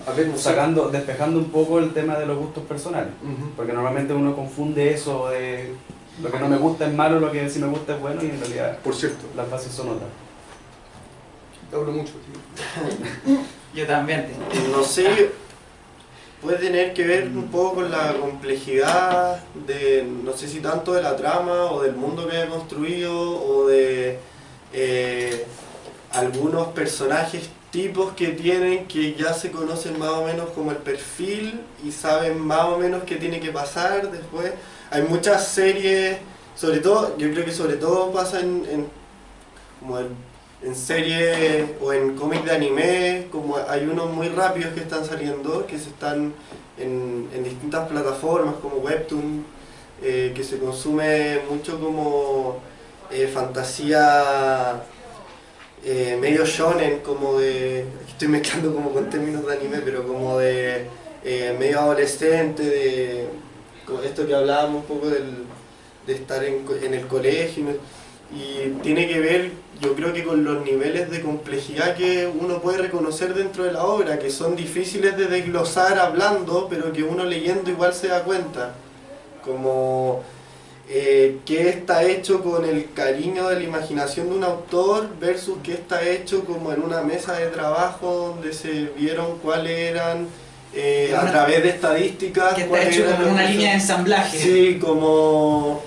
Speaker 1: A ver, no sé.
Speaker 5: Despejando un poco el tema de los gustos personales. Porque normalmente uno confunde eso de lo que no me gusta es malo, lo que sí me gusta es bueno, y en realidad,
Speaker 1: por cierto,
Speaker 5: las bases son otras.
Speaker 1: Hablo mucho, tío.
Speaker 3: Yo también.
Speaker 2: No sé, puede tener que ver un poco con la complejidad de, no sé si tanto de la trama o del mundo que haya construido o de algunos personajes tipos que tienen que ya se conocen más o menos como el perfil y saben más o menos qué tiene que pasar después. Hay muchas series, sobre todo, yo creo que sobre todo pasa en en series o en cómics de anime, como hay unos muy rápidos que están saliendo, que se están en distintas plataformas como Webtoon, que se consume mucho como fantasía medio shonen, como de, estoy mezclando como con términos de anime, pero como de medio adolescente, de como esto que hablábamos un poco de estar en el colegio, y tiene que ver, yo creo que con los niveles de complejidad que uno puede reconocer dentro de la obra, que son difíciles de desglosar hablando, pero que uno leyendo igual se da cuenta, como qué está hecho con el cariño de la imaginación de un autor versus qué está hecho como en una mesa de trabajo donde se vieron cuáles eran a través de estadísticas,
Speaker 3: que está hecho como una línea de ensamblaje.
Speaker 2: Sí, como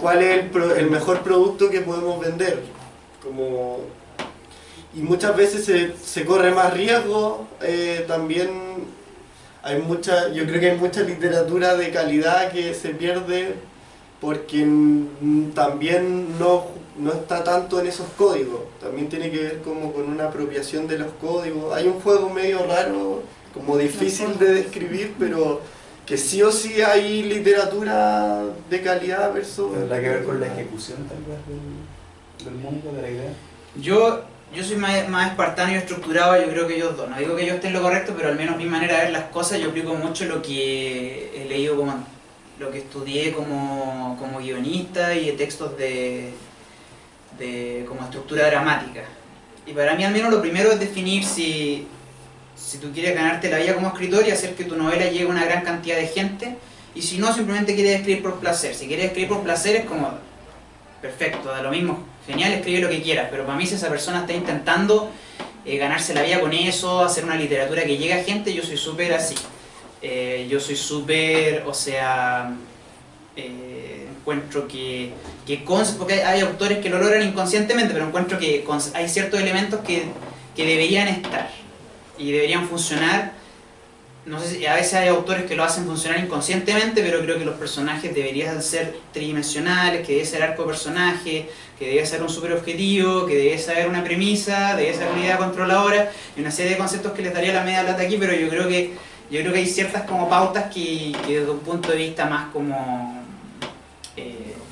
Speaker 2: cuál es el mejor producto que podemos vender. Y muchas veces se corre más riesgo, también yo creo que hay mucha literatura de calidad que se pierde porque también no está tanto en esos códigos, también tiene que ver como con una apropiación de los códigos. Hay un juego medio raro, como difícil de describir, pero que sí o sí hay literatura de calidad versus...
Speaker 5: ¿Tendrá que ver con la ejecución tal vez del mundo, de la idea?
Speaker 3: Yo soy más espartano y estructurado, yo creo que ellos dos. No digo que yo esté en lo correcto, pero al menos mi manera de ver las cosas, yo aplico mucho lo que he leído, como lo que estudié como guionista y de textos como estructura dramática. Y para mí al menos lo primero es definir si tú quieres ganarte la vida como escritor y hacer que tu novela llegue a una gran cantidad de gente, y si no, simplemente quieres escribir por placer. Si quieres escribir por placer es como, perfecto, da lo mismo, genial, escribe lo que quieras, pero para mí si esa persona está intentando ganarse la vida con eso, hacer una literatura que llegue a gente, yo soy súper así. Yo soy súper, o sea, encuentro que porque hay autores que lo logran inconscientemente, pero encuentro que hay ciertos elementos que deberían estar y deberían funcionar. No sé si a veces hay autores que lo hacen funcionar inconscientemente, pero creo que los personajes deberían ser tridimensionales, que debe ser arco de personaje, que debe ser un super objetivo, que debe ser una premisa, debe ser una idea controladora y una serie de conceptos que les daría la media plata aquí, pero yo creo que hay ciertas como pautas que desde un punto de vista más como,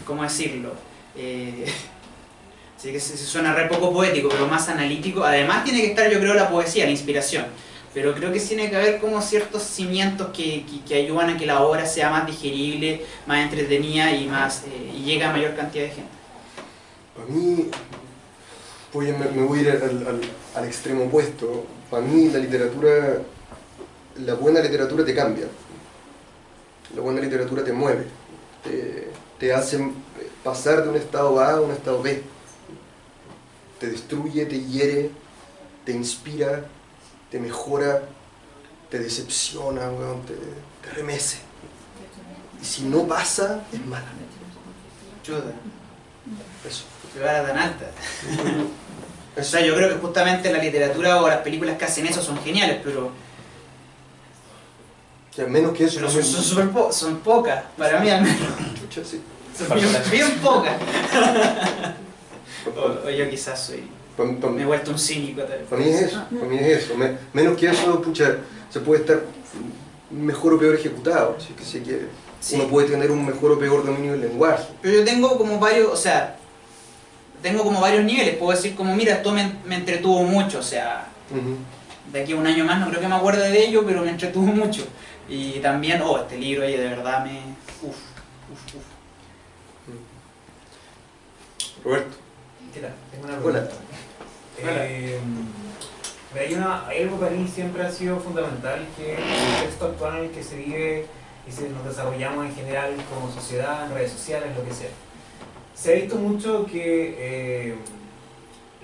Speaker 3: ¿cómo decirlo? Sí que se suena re poco poético, pero más analítico. Además tiene que estar, yo creo, la poesía, la inspiración. Pero creo que tiene que haber como ciertos cimientos que ayudan a que la obra sea más digerible, más entretenida y y llegue a mayor cantidad de gente.
Speaker 1: Para mí, me voy a ir al extremo opuesto. Para mí la buena literatura te cambia. La buena literatura te mueve. Te hace pasar de un estado A a un estado B. Te destruye, te hiere, te inspira, te mejora, te decepciona, te remece. Y si no pasa, es mala.
Speaker 3: Chuta,
Speaker 1: Eso.
Speaker 3: qué vara tan alta. O sea, yo creo que justamente la literatura o las películas que hacen eso son geniales, pero
Speaker 1: O sea, menos que eso.
Speaker 3: son pocas, para mí al menos.
Speaker 1: Chucha, sí.
Speaker 3: Son bien pocas. O yo quizás me he vuelto un cínico.
Speaker 1: Para mí es eso. Menos que eso, pucha, se puede estar mejor o peor ejecutado. Así que se quiere.
Speaker 3: Sí.
Speaker 1: Uno puede tener un mejor o peor dominio del lenguaje.
Speaker 3: Pero yo tengo como varios, o sea, niveles. Puedo decir como, mira, esto me entretuvo mucho, o sea, de aquí a un año más no creo que me acuerde de ello, pero me entretuvo mucho. Y también, este libro ahí de verdad uf.
Speaker 1: Roberto.
Speaker 6: ¿Qué tal? Tengo una pregunta. Hay algo para mí siempre ha sido fundamental, que es el contexto actual en el que se vive y nos desarrollamos en general como sociedad, en redes sociales, lo que sea. Se ha visto mucho que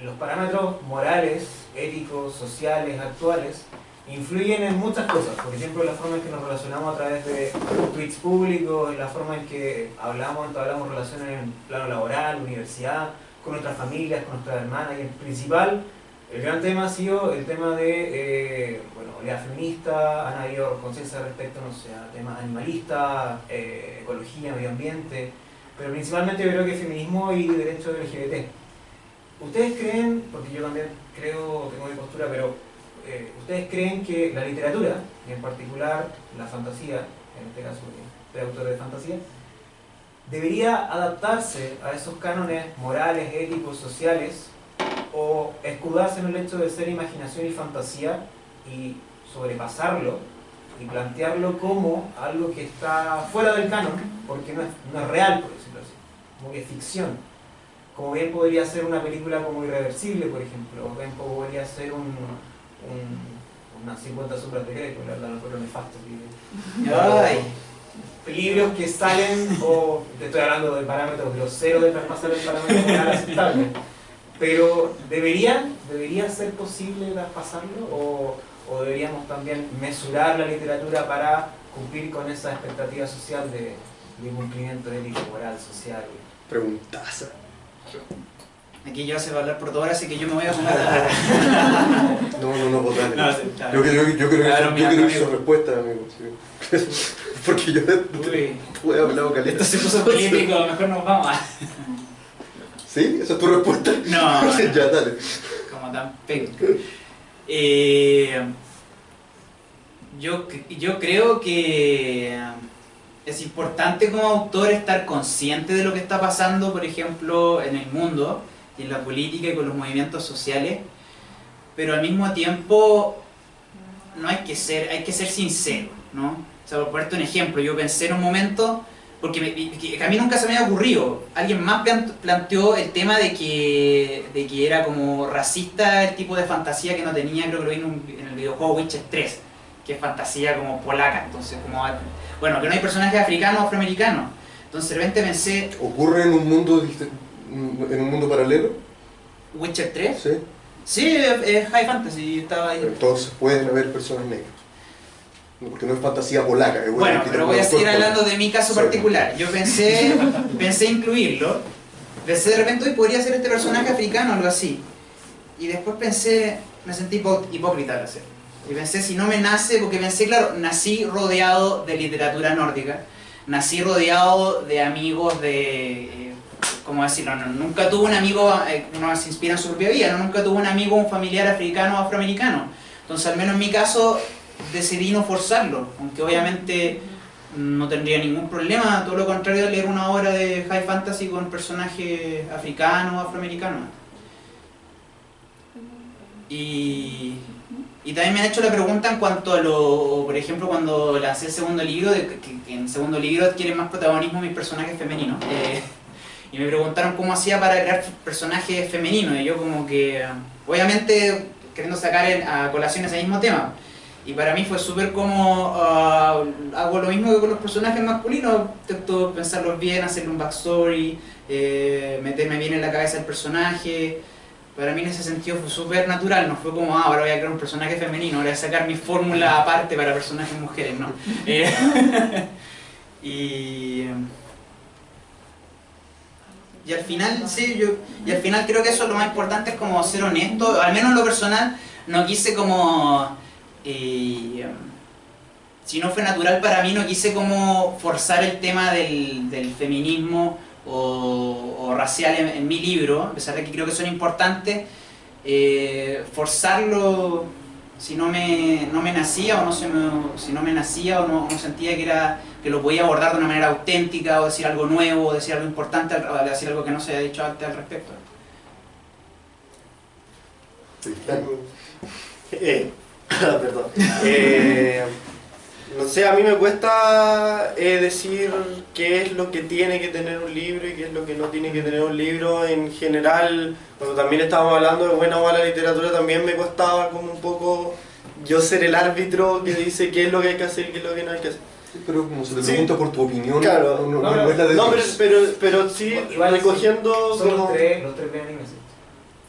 Speaker 6: los parámetros morales, éticos, sociales, actuales, influyen en muchas cosas. Por ejemplo, la forma en que nos relacionamos a través de tweets públicos, la forma en que entablamos relaciones en plano laboral, universidad, con nuestras familias, con nuestras hermanas, y en principal el gran tema ha sido el tema de oleada feminista. Han habido conciencia respecto, no sé, a temas animalistas, ecología, medio ambiente, pero principalmente yo creo que feminismo y derechos LGBT. ¿Ustedes creen, porque yo también creo, tengo mi postura, pero ¿ustedes creen que la literatura, y en particular la fantasía, en este caso de autores de fantasía, debería adaptarse a esos cánones morales, éticos, sociales, o escudarse en el hecho de ser imaginación y fantasía y sobrepasarlo y plantearlo como algo que está fuera del canon, porque no es real, por decirlo así, como que es ficción? Como bien podría ser una película como Irreversible, por ejemplo, o bien podría ser unas 50 sombras de Grey, la verdad no fue lo nefasto.
Speaker 3: Ay.
Speaker 6: Libros que salen, o te estoy hablando de parámetros groseros de traspasar el parámetro moral aceptable, pero ¿debería ser posible traspasarlo, o deberíamos también mesurar la literatura para cumplir con esa expectativa social de cumplimiento ético, moral, social?
Speaker 1: Preguntaza.
Speaker 3: Aquí ya se va a hablar por 2 horas, así que yo me voy a comer.
Speaker 1: No, pues dale.
Speaker 3: No, sí, está
Speaker 1: Yo
Speaker 3: bien.
Speaker 1: creo que
Speaker 3: Claro,
Speaker 1: su respuesta, amigo. Sí. Porque yo
Speaker 3: Uy,
Speaker 1: pude haber hablado caleta.
Speaker 3: esto se puso político, mejor nos vamos a...
Speaker 1: ¿Sí? ¿Esa es tu respuesta?
Speaker 3: No,
Speaker 1: Ya, dale.
Speaker 3: como tan pego. Yo creo que es importante como autor estar consciente de lo que está pasando, por ejemplo, en el mundo y en la política y con los movimientos sociales, pero al mismo tiempo no hay que ser sincero, ¿no? O sea, por ponerte un ejemplo, yo pensé en un momento, porque que a mí nunca se me había ocurrido, alguien más planteó el tema de que era como racista el tipo de fantasía que no tenía, creo que lo vi en el videojuego Witcher 3, que es fantasía como polaca, entonces como, bueno, que no hay personajes africanos o afroamericanos, entonces de repente pensé...
Speaker 1: ¿Ocurre en un mundo paralelo?
Speaker 3: ¿Witcher 3?
Speaker 1: Sí.
Speaker 3: Sí, es high fantasy, estaba ahí.
Speaker 1: Entonces pueden haber personas negras. Porque no es fantasía polaca.
Speaker 3: Bueno, pero voy a seguir hablando de mi caso
Speaker 1: Sí.
Speaker 3: particular. Yo pensé incluirlo, pensé de repente, hoy podría ser este personaje africano o algo así. Y después pensé, me sentí hipócrita al hacerlo. Y pensé, si no me nace, porque pensé, claro, nací rodeado de literatura nórdica, nací rodeado de amigos de... ¿cómo decirlo? Nunca tuve un amigo, uno se inspira en su propia vida, nunca tuve un amigo, un familiar africano o afroamericano. Entonces, al menos en mi caso, decidí no forzarlo, aunque obviamente no tendría ningún problema, todo lo contrario de leer una obra de high fantasy con personajes africanos o afroamericanos. Y también me han hecho la pregunta en cuanto a por ejemplo, cuando lancé el segundo libro, que en el segundo libro adquieren más protagonismo mis personajes femeninos. Y me preguntaron cómo hacía para crear personajes femeninos, y yo como que, obviamente, queriendo sacar a colación ese mismo tema. Y para mí fue súper como, hago lo mismo que con los personajes masculinos, intento pensarlos bien, hacerle un backstory, meterme bien en la cabeza del personaje. Para mí en ese sentido fue súper natural, no fue como, ahora voy a crear un personaje femenino, ahora voy a sacar mi fórmula aparte para personajes mujeres, no. Y al final, sí, y al final creo que eso lo más importante es como ser honesto, al menos en lo personal, no quise como, si no fue natural para mí, no quise como forzar el tema del feminismo o racial en mi libro, a pesar de que creo que son importantes, forzarlo si no me nacía o si no me nacía o no sentía que lo podía abordar de una manera auténtica, o decir algo nuevo, o decir algo importante, o decir algo que no se haya dicho antes al respecto.
Speaker 2: Perdón. No sé, a mí me cuesta decir qué es lo que tiene que tener un libro y qué es lo que no tiene que tener un libro. En general, cuando también estábamos hablando de buena o mala literatura, también me costaba como un poco yo ser el árbitro que dice qué es lo que hay que hacer y qué es lo que no hay que hacer.
Speaker 1: Pero como se te
Speaker 2: Sí.
Speaker 1: pregunta por tu opinión,
Speaker 2: Claro.
Speaker 1: no es la de
Speaker 2: No,
Speaker 1: Dios.
Speaker 2: pero sí,
Speaker 6: Igual
Speaker 2: recogiendo
Speaker 6: son
Speaker 2: como...
Speaker 6: los tres de anime,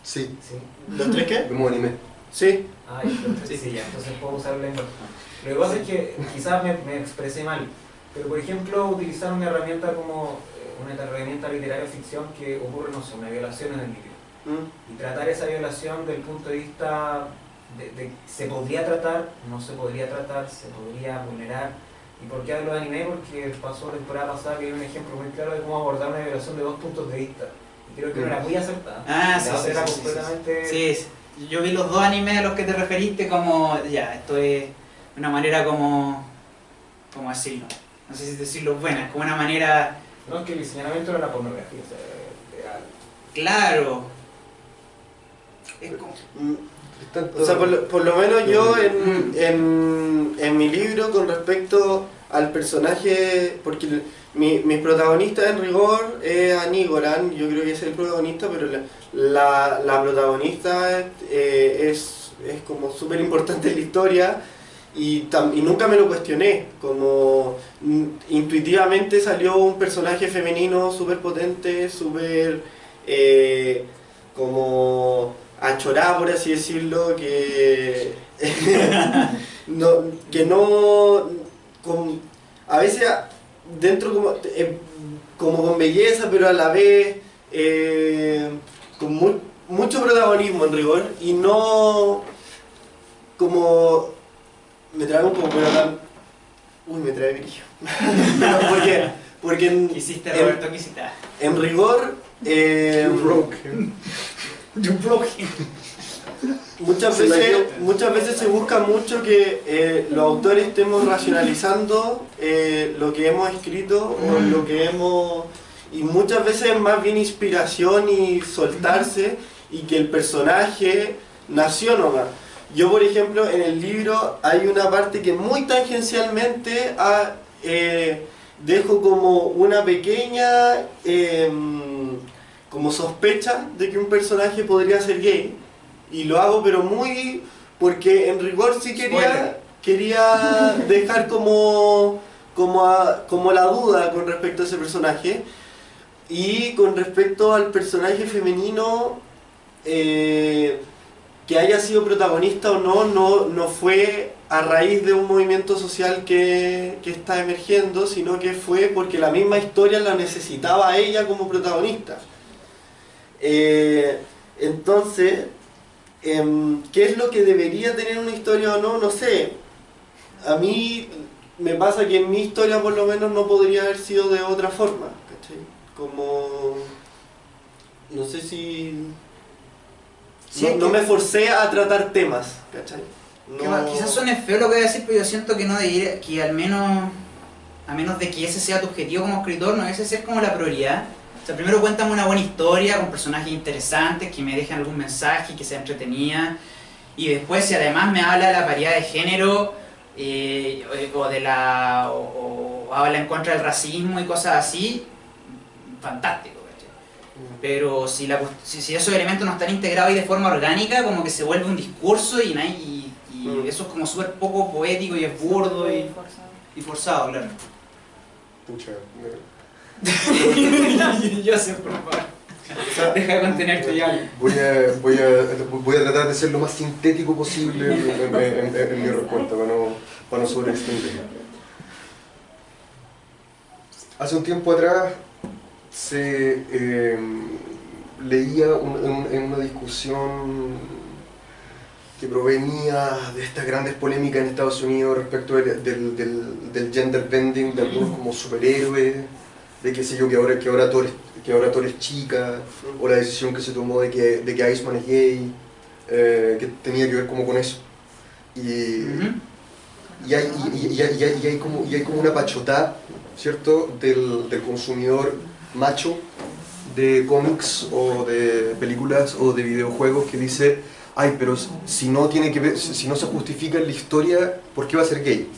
Speaker 1: Sí,
Speaker 6: ¿sí?
Speaker 2: ¿Los tres qué?
Speaker 1: vemos anime.
Speaker 2: Sí.
Speaker 6: Ah, sí, ya, entonces puedo usar el lenguaje. Lo que pasa es que quizás me expresé mal, pero por ejemplo utilizar una herramienta como una herramienta literaria o ficción que ocurre, no sé, una violación en el libro. Y tratar esa violación del punto de vista de se podría tratar, no se podría tratar, se podría vulnerar. ¿Y por qué hablo de anime? Porque pasó la temporada pasada que hay un ejemplo muy claro de cómo abordar una violación de dos puntos de vista. Y creo que no era muy acertada.
Speaker 3: Ah, sí,
Speaker 6: La otra
Speaker 3: sí,
Speaker 6: era
Speaker 3: sí, sí,
Speaker 6: completamente...
Speaker 3: Sí, sí. Yo vi los dos animes a los que te referiste como, ya, esto es una manera como decirlo. No sé si decirlo buena, es como una manera,
Speaker 6: No, es que el señalamiento era la pornografía, o sea, era...
Speaker 3: claro. Es como...
Speaker 2: O sea, por lo menos yo en mi libro con respecto al personaje, porque mi protagonista en rigor es Anigoran, yo creo que es el protagonista, pero la protagonista es como súper importante en la historia y nunca me lo cuestioné, como intuitivamente salió un personaje femenino súper potente, súper como achorá, por así decirlo, que a veces dentro como con belleza, pero a la vez con mucho protagonismo en rigor y no como me trae un poco, pero me trae brillo. porque
Speaker 3: Quisiste, Roberto, quisiste.
Speaker 2: en rigor muchas veces se busca mucho que los autores estemos racionalizando lo que hemos escrito o lo que hemos... Y muchas veces es más bien inspiración y soltarse y que el personaje nació nomás. Yo, por ejemplo, en el libro hay una parte que muy tangencialmente dejo como una pequeña como sospecha de que un personaje podría ser gay. Y lo hago pero muy... porque en rigor sí quería dejar como la duda con respecto a ese personaje. Y con respecto al personaje femenino, que haya sido protagonista o no fue a raíz de un movimiento social que está emergiendo, sino que fue porque la misma historia la necesitaba a ella como protagonista. Entonces, ¿qué es lo que debería tener una historia o no? No sé. A mí me pasa que en mi historia por lo menos no podría haber sido de otra forma, ¿cachai? Como... no sé si... no me forcé a tratar temas, ¿cachai? No...
Speaker 3: Quizás suene feo lo que voy a decir, pero yo siento que no debería, que al menos, a menos de que ese sea tu objetivo como escritor, no debe ser como la prioridad. O sea, primero cuéntame una buena historia con personajes interesantes, que me dejen algún mensaje, que sea entretenida. Y después, si además me habla de la paridad de género, o habla en contra del racismo y cosas así, fantástico. Pero si esos elementos no están integrados y de forma orgánica, como que se vuelve un discurso y eso es como súper poco poético y es burdo y forzado, claro.
Speaker 1: Pucha,
Speaker 3: Yo sé, por favor. Deja de contenerte ya.
Speaker 1: voy a tratar de ser lo más sintético posible en mi respuesta, para no sobreextenderme. Hace un tiempo atrás leía en una discusión que provenía de estas grandes polémicas en Estados Unidos respecto del gender bending, de algunos como superhéroes, de qué sé yo, que ahora Thor es chica, o la decisión que se tomó de que Iceman es gay, que tenía que ver como con eso. Y hay como una pachotá, ¿cierto?, del consumidor macho de cómics o de películas o de videojuegos que dice: ay, pero si no se justifica en la historia, ¿por qué va a ser gay?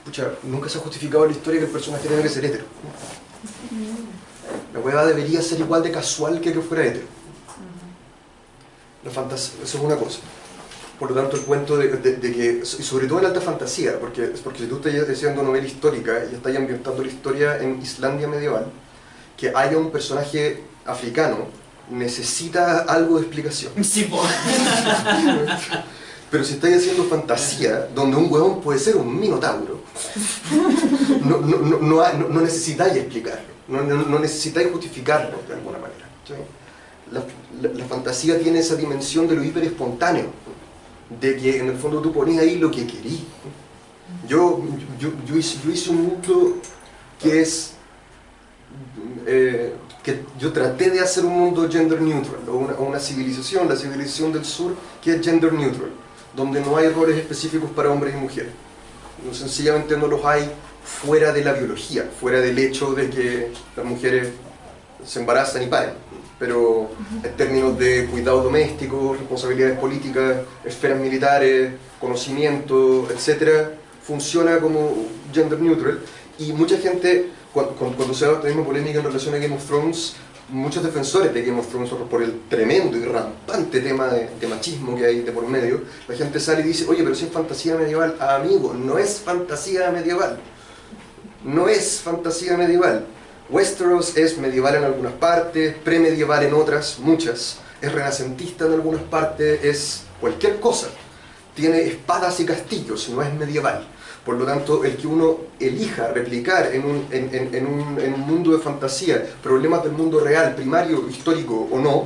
Speaker 1: Pucha, nunca se ha justificado en la historia que el personaje tenga que ser hetero. La hueá debería ser igual de casual que fuera hetero. La fantasía, eso es una cosa. Por lo tanto, el cuento de que, y sobre todo en alta fantasía, porque si tú estás haciendo novela histórica y estás ambientando la historia en Islandia medieval, que haya un personaje africano necesita algo de explicación.
Speaker 3: Sí, po.
Speaker 1: Pero si estáis haciendo fantasía, donde un huevón puede ser un minotauro, no necesitáis explicarlo, no necesitáis justificarlo de alguna manera. La fantasía tiene esa dimensión de lo hiper espontáneo, de que en el fondo tú pones ahí lo que querís. Yo hice un mundo que es que yo traté de hacer un mundo gender neutral, o una civilización, la civilización del sur, que es gender neutral, donde no hay roles específicos para hombres y mujeres. Sencillamente no los hay fuera de la biología, fuera del hecho de que las mujeres se embarazan y paren, pero en términos de cuidado doméstico, responsabilidades políticas, esferas militares, conocimiento, etc., funciona como gender neutral. Y mucha gente, cuando se da esta misma polémica en relación a Game of Thrones, muchos defensores de Game of Thrones, por el tremendo y rampante tema de machismo que hay de por medio, la gente sale y dice, oye, pero si es fantasía medieval. Amigo, no es fantasía medieval. No es fantasía medieval. Westeros es medieval en algunas partes, premedieval en otras, muchas. Es renacentista en algunas partes, es cualquier cosa. Tiene espadas y castillos, no es medieval. Por lo tanto, el que uno elija replicar en un mundo de fantasía problemas del mundo real, primario, histórico o no,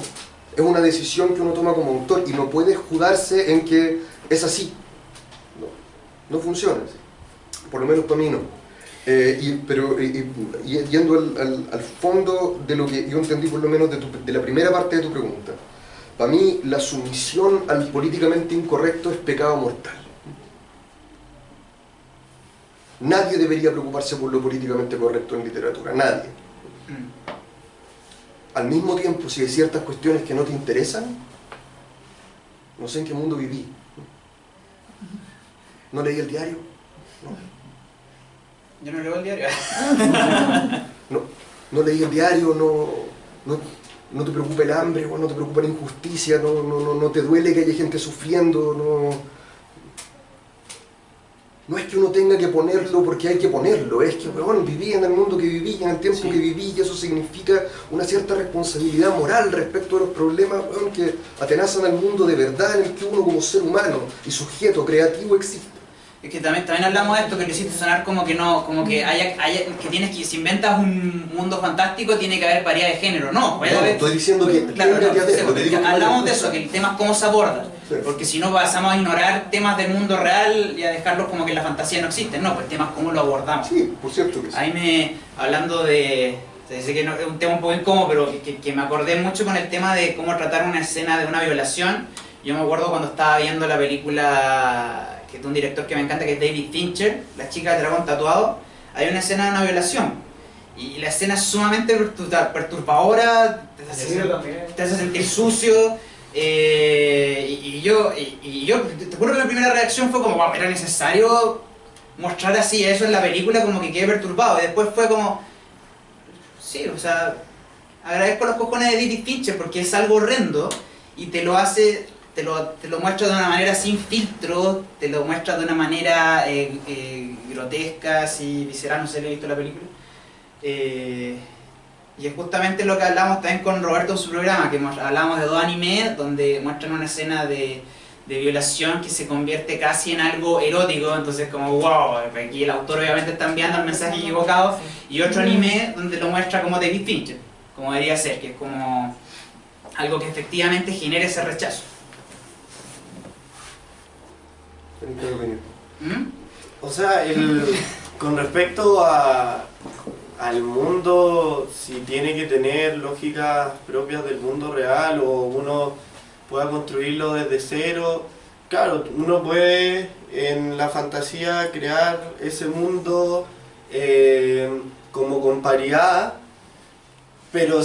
Speaker 1: es una decisión que uno toma como autor y no puede escudarse en que es así. No funciona así. Por lo menos para mí no. Pero yendo al fondo de lo que yo entendí, por lo menos de la primera parte de tu pregunta, para mí la sumisión al políticamente incorrecto es pecado mortal. Nadie debería preocuparse por lo políticamente correcto en literatura, nadie. Al mismo tiempo, si hay ciertas cuestiones que no te interesan, no sé en qué mundo viví. ¿No leí el diario?
Speaker 3: Yo no leo el diario.
Speaker 1: No leí el diario, no te preocupa el hambre, no te preocupa la injusticia, no te duele que haya gente sufriendo, no es que uno tenga que ponerlo porque hay que ponerlo, es que viví en el mundo que viví, en el tiempo que viví, y eso significa una cierta responsabilidad moral respecto a los problemas que atenazan al mundo de verdad en el que uno como ser humano y sujeto creativo existe.
Speaker 3: Es que también hablamos de esto, que lo hiciste sonar como que no, como que que tienes que, si inventas un mundo fantástico, tiene que haber variedad de género. No, puede haber.
Speaker 1: Estoy diciendo que
Speaker 3: claro, hablamos de eso, que el tema es cómo se aborda. Sí. Porque si no pasamos a ignorar temas del mundo real y a dejarlos como que la fantasía no existe. No, pues el tema es cómo lo abordamos.
Speaker 1: Sí, por cierto que sí.
Speaker 3: Ahí hablando de... Sé que no, es un tema un poco incómodo, pero que me acordé mucho con el tema de cómo tratar una escena de una violación. Yo me acuerdo cuando estaba viendo la película que es de un director que me encanta, que es David Fincher, La chica del dragón tatuado. Hay una escena de una violación y la escena es sumamente perturbadora, te hace sentir sucio, y yo te juro que la primera reacción fue como, wow, era necesario mostrar así eso en la película, como que quedé perturbado, y después fue como, sí, o sea, agradezco los cojones de David Fincher porque es algo horrendo y te lo hace... Te lo muestra de una manera sin filtro, te lo muestra de una manera grotesca, así visceral, no sé si he visto la película. Y es justamente lo que hablamos también con Roberto en su programa, que hablamos de dos animes donde muestran una escena de violación que se convierte casi en algo erótico, entonces como wow, aquí el autor obviamente está enviando el mensaje equivocado, y otro anime donde lo muestra como David Fincher, como debería ser, que es como algo que efectivamente genere ese rechazo.
Speaker 2: O sea, con respecto al mundo, si tiene que tener lógicas propias del mundo real o uno pueda construirlo desde cero, claro, uno puede en la fantasía crear ese mundo como con paridad, pero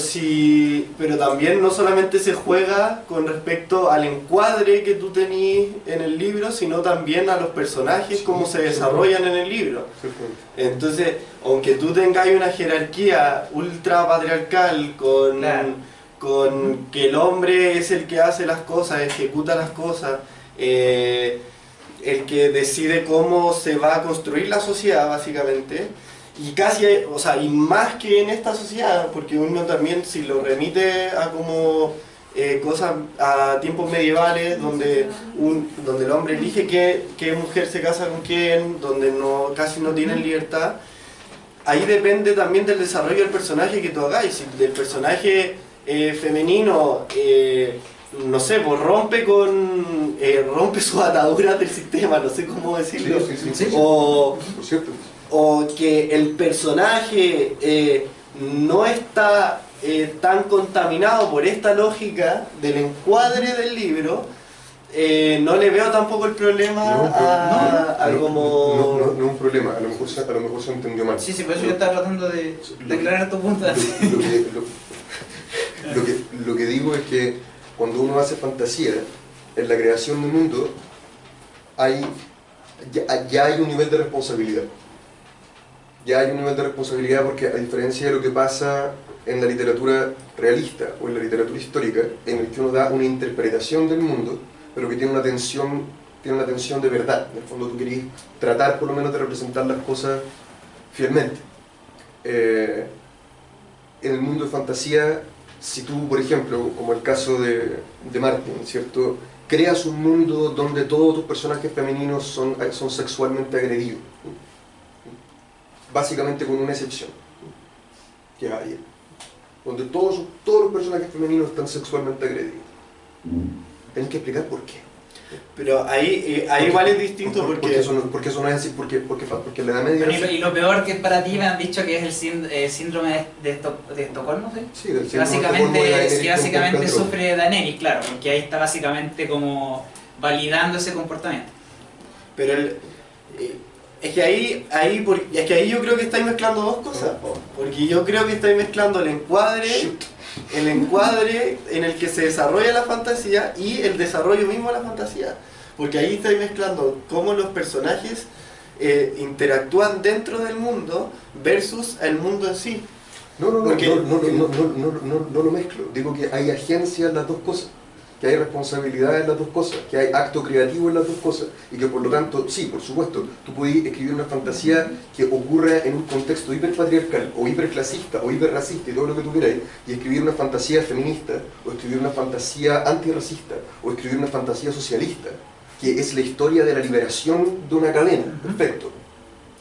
Speaker 2: también no solamente se juega con respecto al encuadre que tú tenís en el libro, sino también a los personajes, cómo se desarrollan en el libro. Entonces, aunque tú tengas una jerarquía ultra patriarcal con que el hombre es el que hace las cosas, ejecuta las cosas, el que decide cómo se va a construir la sociedad, básicamente, y casi, o sea, y más que en esta sociedad, porque uno también, si lo remite a como cosas, a tiempos medievales, donde el hombre elige qué mujer se casa con quién, donde casi no tienen libertad, ahí depende también del desarrollo del personaje que tú hagáis. Si del personaje femenino, no sé, pues rompe sus ataduras del sistema, no sé cómo decirlo,
Speaker 1: sí.
Speaker 2: o que el personaje no está tan contaminado por esta lógica del encuadre del libro, no le veo tampoco el problema a como...
Speaker 1: No es un problema, a lo mejor se entendió mal.
Speaker 3: Sí, por eso yo estaba tratando de aclarar tu punto.
Speaker 1: Lo que digo es que cuando uno hace fantasía, en la creación de un mundo, ya hay un nivel de responsabilidad. Ya hay un nivel de responsabilidad porque, a diferencia de lo que pasa en la literatura realista o en la literatura histórica, en el que uno da una interpretación del mundo, pero que tiene una tensión de verdad. En el fondo tú querías tratar por lo menos de representar las cosas fielmente. En el mundo de fantasía, si tú, por ejemplo, como el caso de Martin, ¿cierto?, creas un mundo donde todos tus personajes femeninos son sexualmente agredidos, básicamente con una excepción, que es Ariel, donde todos los personajes femeninos están sexualmente agredidos. Tienes que explicar por qué.
Speaker 2: Pero ahí igual es distinto porque
Speaker 1: eso no es así, porque en la Edad Media...
Speaker 3: Bueno, y lo peor que para ti me han dicho que es el síndrome de Estocolmo, ¿sí?
Speaker 1: Sí, del
Speaker 3: que
Speaker 1: síndrome de Estocolmo
Speaker 3: básicamente
Speaker 1: con
Speaker 3: sufre Daenerys, claro, porque ahí está básicamente como validando ese comportamiento.
Speaker 2: Pero es que ahí yo creo que estáis mezclando dos cosas, porque yo creo que estáis mezclando el encuadre en el que se desarrolla la fantasía y el desarrollo mismo de la fantasía, porque ahí estáis mezclando cómo los personajes interactúan dentro del mundo versus el mundo en sí.
Speaker 1: No lo mezclo. Digo que hay agencia en las dos cosas, que hay responsabilidad en las dos cosas, que hay acto creativo en las dos cosas, y que por lo tanto, sí, por supuesto, tú puedes escribir una fantasía que ocurra en un contexto hiperpatriarcal, o hiperclasista, o hiperracista, y todo lo que tú queráis, y escribir una fantasía feminista, o escribir una fantasía antirracista, o escribir una fantasía socialista, que es la historia de la liberación de una cadena. Perfecto.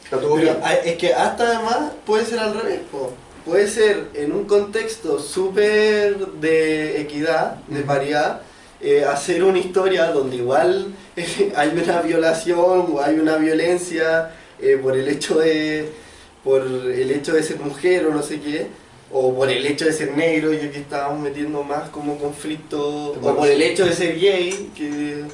Speaker 1: Está todo bien.
Speaker 2: Es que hasta además puede ser al revés, puede ser en un contexto súper de equidad, de paridad, hacer una historia donde igual hay una violación o hay una violencia por el hecho de ser mujer o no sé qué, o por el hecho de ser negro, y aquí estábamos metiendo más como conflicto, o por el hecho de ser gay, que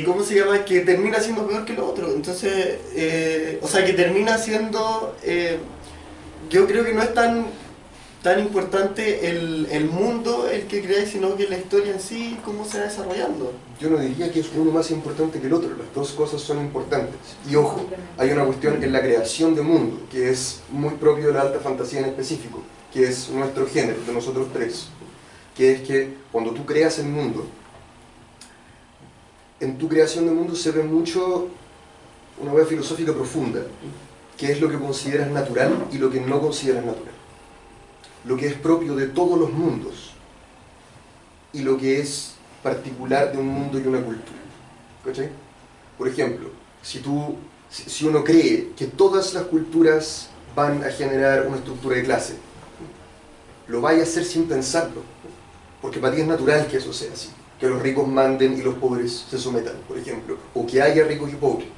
Speaker 2: ¿cómo se llama? Que termina siendo peor que lo otro. Entonces, o sea, que termina siendo, yo creo que no es tan importante el mundo el que creáis, sino que la historia en sí, cómo se va desarrollando.
Speaker 1: Yo no diría que es uno más importante que el otro, las dos cosas son importantes. Y ojo, hay una cuestión en la creación de mundo, que es muy propio de la alta fantasía en específico, que es nuestro género, de nosotros tres, que es que cuando tú creas el mundo, en tu creación de mundo se ve mucho una hueá filosófica profunda, que es lo que consideras natural y lo que no consideras natural. Lo que es propio de todos los mundos y lo que es particular de un mundo y una cultura. ¿Cachai? Por ejemplo, si uno cree que todas las culturas van a generar una estructura de clase, lo vaya a hacer sin pensarlo, porque para ti es natural que eso sea así, que los ricos manden y los pobres se sometan, por ejemplo, o que haya ricos y pobres.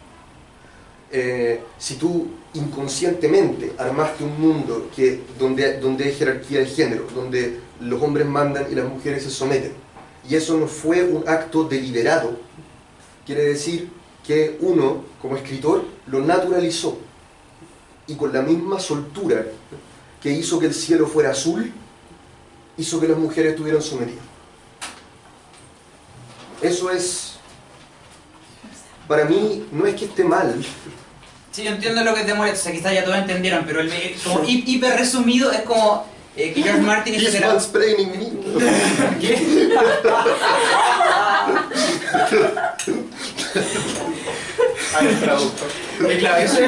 Speaker 1: Si tú inconscientemente armaste un mundo donde hay jerarquía de género, donde los hombres mandan y las mujeres se someten, y eso no fue un acto deliberado, quiere decir que uno, como escritor, lo naturalizó, y con la misma soltura que hizo que el cielo fuera azul, hizo que las mujeres estuvieran sometidas. Eso es, para mí, no es que esté mal.
Speaker 3: Sí, yo entiendo lo que te molesta, o sea, quizás ya todos entendieron, pero como hiper resumido es como que George Martin hizo que ¿Qué? Claro, yo soy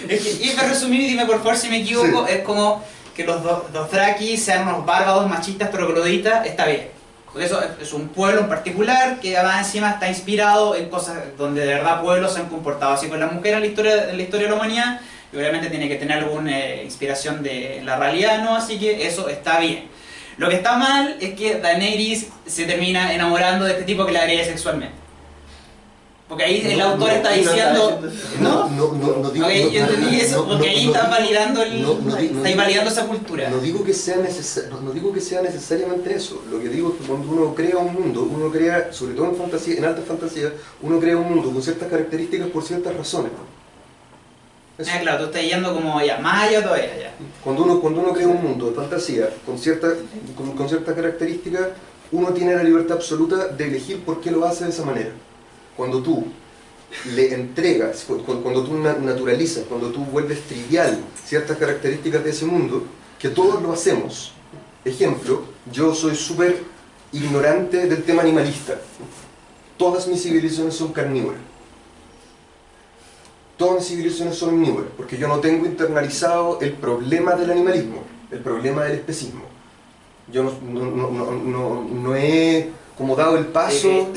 Speaker 3: Es que hiper resumido, y dime por favor si me equivoco, sí. Es como que los Dothraki sean unos bárbaros machistas trogloditas, está bien. Porque eso es un pueblo en particular que además encima está inspirado en cosas donde de verdad pueblos se han comportado así con las mujeres en la historia de la humanidad, y obviamente tiene que tener alguna inspiración de la realidad, ¿no? Así que eso está bien. Lo que está mal es que Daenerys se termina enamorando de este tipo que la agrede sexualmente. Porque ahí el autor está diciendo... ¿No?
Speaker 1: No digo...
Speaker 3: Ok, yo entendí eso, porque ahí estás validando, estáis validando esa cultura.
Speaker 1: No digo que sea no digo que sea necesariamente eso. Lo que digo es que cuando uno crea un mundo, uno crea, sobre todo en fantasía, en alta fantasía, uno crea un mundo con ciertas características por ciertas razones. Eso.
Speaker 3: Ah, claro, tú estás yendo como ya, más allá todavía, ya.
Speaker 1: Cuando uno crea un mundo de fantasía con ciertas características, uno tiene la libertad absoluta de elegir por qué lo hace de esa manera. Cuando tú le entregas, cuando tú naturalizas, cuando tú vuelves trivial ciertas características de ese mundo, que todos lo hacemos. Ejemplo, yo soy súper ignorante del tema animalista. Todas mis civilizaciones son carnívoras. Todas mis civilizaciones son omnívoras, porque yo no tengo internalizado el problema del animalismo, el problema del especismo. Yo no he como dado el paso...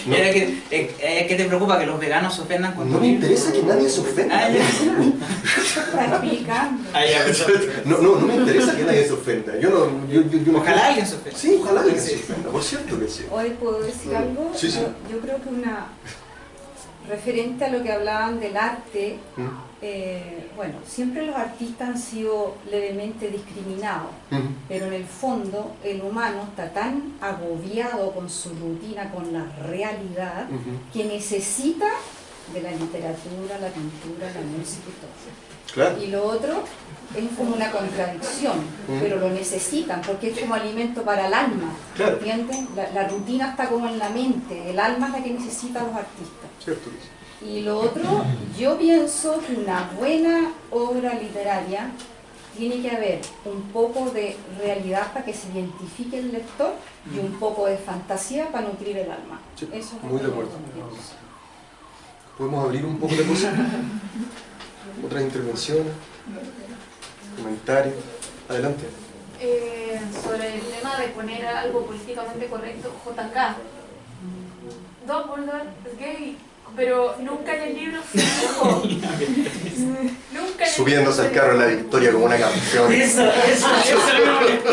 Speaker 3: No. ¿Qué te preocupa? ¿Que los veganos se ofendan con
Speaker 1: No me interesa que nadie se ofenda.
Speaker 7: Está explicando.
Speaker 1: No me interesa que nadie se ofenda.
Speaker 3: Ojalá alguien se ofenda.
Speaker 1: Sí, ojalá alguien se ofenda, por cierto que sí.
Speaker 7: Hoy puedo decir algo.
Speaker 1: Sí, sí.
Speaker 7: Yo creo que referente a lo que hablaban del arte, bueno, siempre los artistas han sido levemente discriminados, pero en el fondo el humano está tan agobiado con su rutina, con la realidad, que necesita de la literatura, la pintura, la música y todo.
Speaker 1: Claro.
Speaker 7: Y lo otro es como una contradicción, pero lo necesitan porque es como alimento para el alma,
Speaker 1: Claro.
Speaker 7: ¿entienden? La rutina está como en la mente, el alma es la que necesita a los artistas.
Speaker 1: Cierto.
Speaker 7: Y lo otro, yo pienso que una buena obra literaria tiene que haber un poco de realidad para que se identifique el lector y un poco de fantasía para nutrir el alma.
Speaker 1: Sí,
Speaker 7: eso es
Speaker 1: muy de
Speaker 7: lo que
Speaker 1: acuerdo.
Speaker 7: yo pienso.
Speaker 1: ¿Podemos abrir un poco de cosas? ¿Otras intervenciones? ¿Comentarios? Adelante.
Speaker 8: Sobre el tema de poner algo políticamente correcto, JK. Dumbledore es gay, pero nunca en el libro se dijo. Nunca en
Speaker 1: Subiéndose al carro en la victoria como una canción.
Speaker 3: Eso me molestó.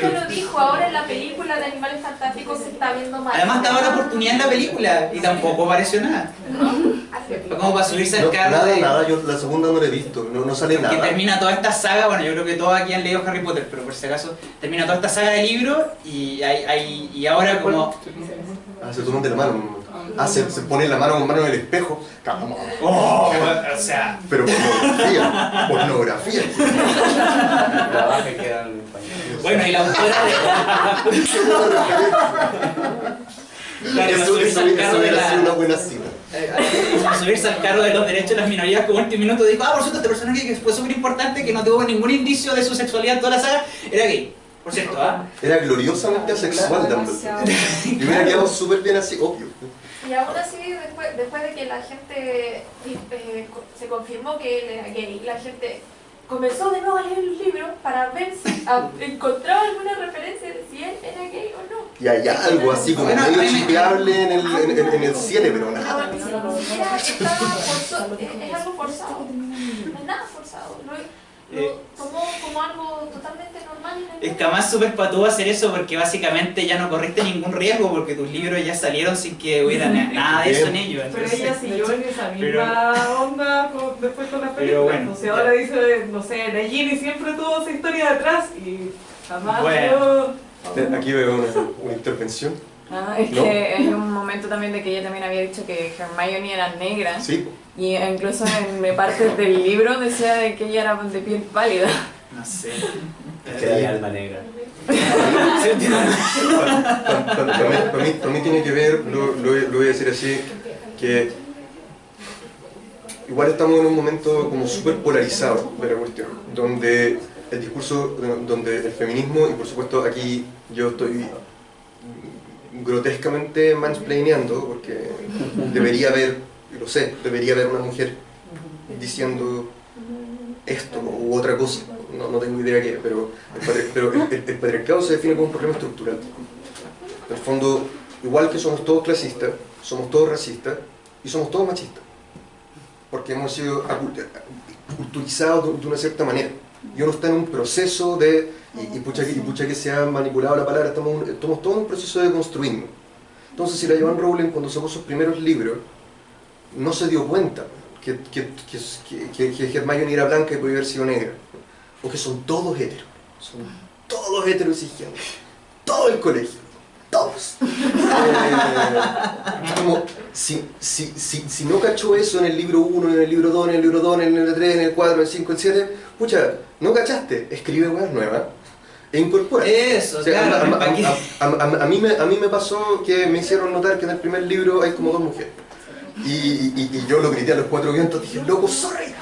Speaker 8: Nunca lo dijo, ahora en la película de Animales Fantásticos se está viendo mal.
Speaker 3: Además estaba la oportunidad en la película y tampoco apareció nada. Fue como para subirse al carro
Speaker 1: Nada, yo la segunda no la he visto, no sale
Speaker 3: que
Speaker 1: nada.
Speaker 3: termina toda esta saga, bueno, yo creo que todos aquí han leído Harry Potter, pero por si acaso termina toda esta saga de libros y ahora como...
Speaker 1: Se toman de la mano. Se pone la mano con mano en el espejo.
Speaker 3: Oh, o sea...
Speaker 1: Pero pornografía.
Speaker 5: Trabaja y queda en pañales.
Speaker 3: Bueno, y la autora de... Claro,
Speaker 1: Eso
Speaker 3: subirse al carro de
Speaker 1: hubiera sido una
Speaker 3: la...
Speaker 1: buena cita.
Speaker 3: Subirse al carro de los derechos de las minorías como último minuto dijo, por cierto, este personaje que fue súper importante, que no tuvo ningún indicio de su sexualidad en toda la saga, era gay. Por cierto,
Speaker 1: Era gloriosamente asexual Dumbledore. Y hubiera quedado súper bien así, obvio.
Speaker 8: Y aún así, después de que la gente se confirmó que él era gay, la gente comenzó de nuevo a leer los libros para ver si encontraba alguna referencia de si él era gay o no.
Speaker 1: Y hay algo así como
Speaker 3: Bueno,
Speaker 1: medio chipeable en el cielo, pero
Speaker 8: No,
Speaker 1: nada.
Speaker 8: ni siquiera estaba forzado, es algo forzado, no es nada forzado. Lo tomó como algo totalmente normal.
Speaker 3: es que además súper patúo hacer eso porque básicamente ya no corriste ningún riesgo porque tus libros ya salieron sin que hubiera nada de eso en ellos.
Speaker 9: Pero
Speaker 3: Entonces,
Speaker 9: ella siguió en esa misma onda después con las películas.
Speaker 3: bueno,
Speaker 9: O sea, ahora dice, no sé, Nagini siempre tuvo esa historia detrás y jamás
Speaker 3: Bueno.
Speaker 1: Aquí veo una intervención.
Speaker 10: Es
Speaker 1: ¿No?
Speaker 10: que hay un momento también de que ella también había dicho que Hermione era negra.
Speaker 1: Sí.
Speaker 10: Y incluso en partes del libro decía de que ella era de piel pálida.
Speaker 3: no sé.
Speaker 5: Que hay alma negra.
Speaker 1: Para mí tiene que ver, lo voy a decir así, que igual estamos en un momento como súper polarizado de la cuestión, donde el discurso, donde el feminismo, y por supuesto aquí yo estoy grotescamente mansplaineando, porque debería haber, lo sé, debería haber una mujer diciendo esto u otra cosa, no tengo idea qué, pero el patriarcado se define como un problema estructural. En el fondo, igual que somos todos clasistas, somos todos racistas y somos todos machistas, porque hemos sido culturizados de una cierta manera. Y uno está en un proceso de, y pucha que se ha manipulado la palabra, estamos todos en un proceso de construirnos. Entonces, si la Joanne Rowling, cuando sacó sus primeros libros, no se dio cuenta que Hermione era blanca y podía haber sido negra, porque son todos heteros cisgéneros, todo el colegio, todos. Como, si no cachó eso en el libro 1, en el libro 2, en el libro 2, en el libro 3, en el 4, en el 5, en el 7, pucha, no cachaste, escribe weas nuevas e incorpora.
Speaker 3: Eso,
Speaker 1: o sea,
Speaker 3: claro.
Speaker 1: a mí me pasó que me hicieron notar que en el primer libro hay como 2 mujeres. Y yo lo grité a los 4 vientos, dije, loco, sorry.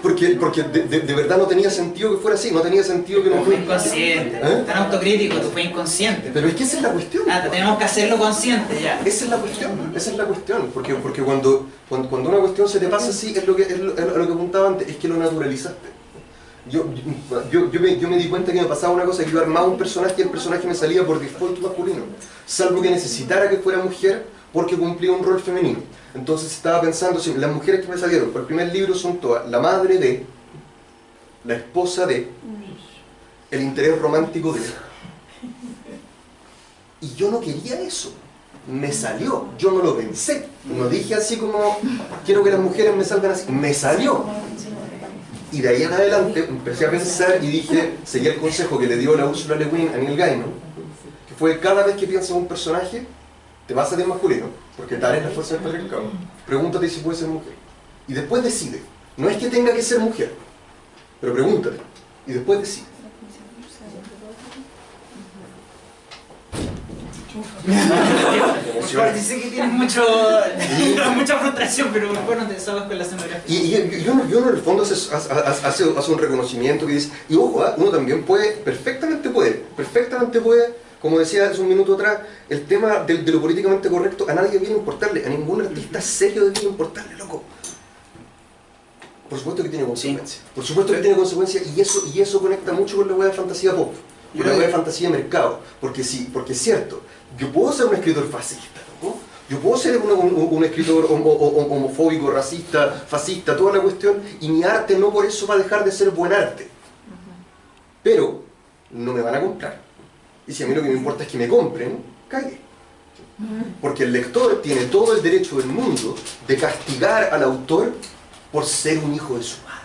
Speaker 1: Porque de verdad no tenía sentido que fuera así, no tenía sentido que no
Speaker 3: Fue
Speaker 1: fuera.
Speaker 3: inconsciente, tan autocrítico, tú fue inconsciente.
Speaker 1: Pero es que esa es la cuestión.
Speaker 3: Tenemos que hacerlo consciente ya.
Speaker 1: Esa es la cuestión, porque cuando una cuestión se te pasa así, es lo que apuntaba antes, es que lo naturalizaste. Yo me di cuenta que me pasaba una cosa, que yo armaba un personaje y el personaje me salía por default masculino, salvo que necesitara que fuera mujer porque cumplía un rol femenino. Entonces estaba pensando, si las mujeres que me salieron por el primer libro son todas la madre de, la esposa de, el interés romántico de. Y yo no quería eso. Me salió, yo no lo pensé. No dije así como, quiero que las mujeres me salgan así. Me salió. Y de ahí en adelante empecé a pensar y dije, seguí el consejo que le dio la Ursula Le Guin a Neil Gaiman, que fue cada vez que piensas en un personaje, te vas a ser masculino, porque tal es la fuerza del patriarcado. Pregúntate si puede ser mujer. Y después decide. No es que tenga que ser mujer, pero pregúntate. Y después decide.
Speaker 3: Dice que tienes mucha frustración, pero bueno, te sabes con la escenografía.
Speaker 1: Y uno en el fondo hace un reconocimiento que dice, y ojo, uno también perfectamente puede, como decía hace un minuto atrás, el tema de lo políticamente correcto a nadie viene a importarle, a ningún artista serio debería importarle, loco. Por supuesto que tiene consecuencias, por supuesto que tiene consecuencias, y eso conecta mucho con la hueá de fantasía pop, con la hueá de fantasía de mercado, porque es cierto, yo puedo ser un escritor fascista, ¿no? Yo puedo ser un escritor homofóbico, racista, fascista, toda la cuestión, y mi arte no por eso va a dejar de ser buen arte. Pero no me van a comprar. Y si a mí lo que me importa es que me compren, cague. Porque el lector tiene todo el derecho del mundo de castigar al autor por ser un hijo de su madre.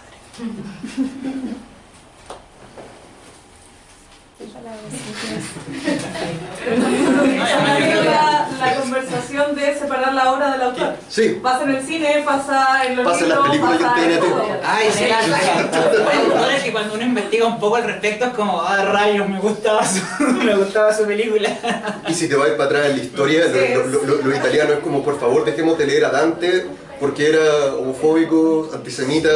Speaker 9: La conversación de separar la obra del autor.
Speaker 1: Sí.
Speaker 9: Pasa en el cine, pasa en los
Speaker 1: Pasa en las
Speaker 9: libros,
Speaker 1: películas y en TNT.
Speaker 3: Ay, sí, claro. Que cuando uno investiga un poco al respecto es como, rayos, me gustaba su película.
Speaker 1: Y si te vas para atrás en la historia, lo italiano es como, por favor, dejemos de leer a Dante porque era homofóbico, antisemita,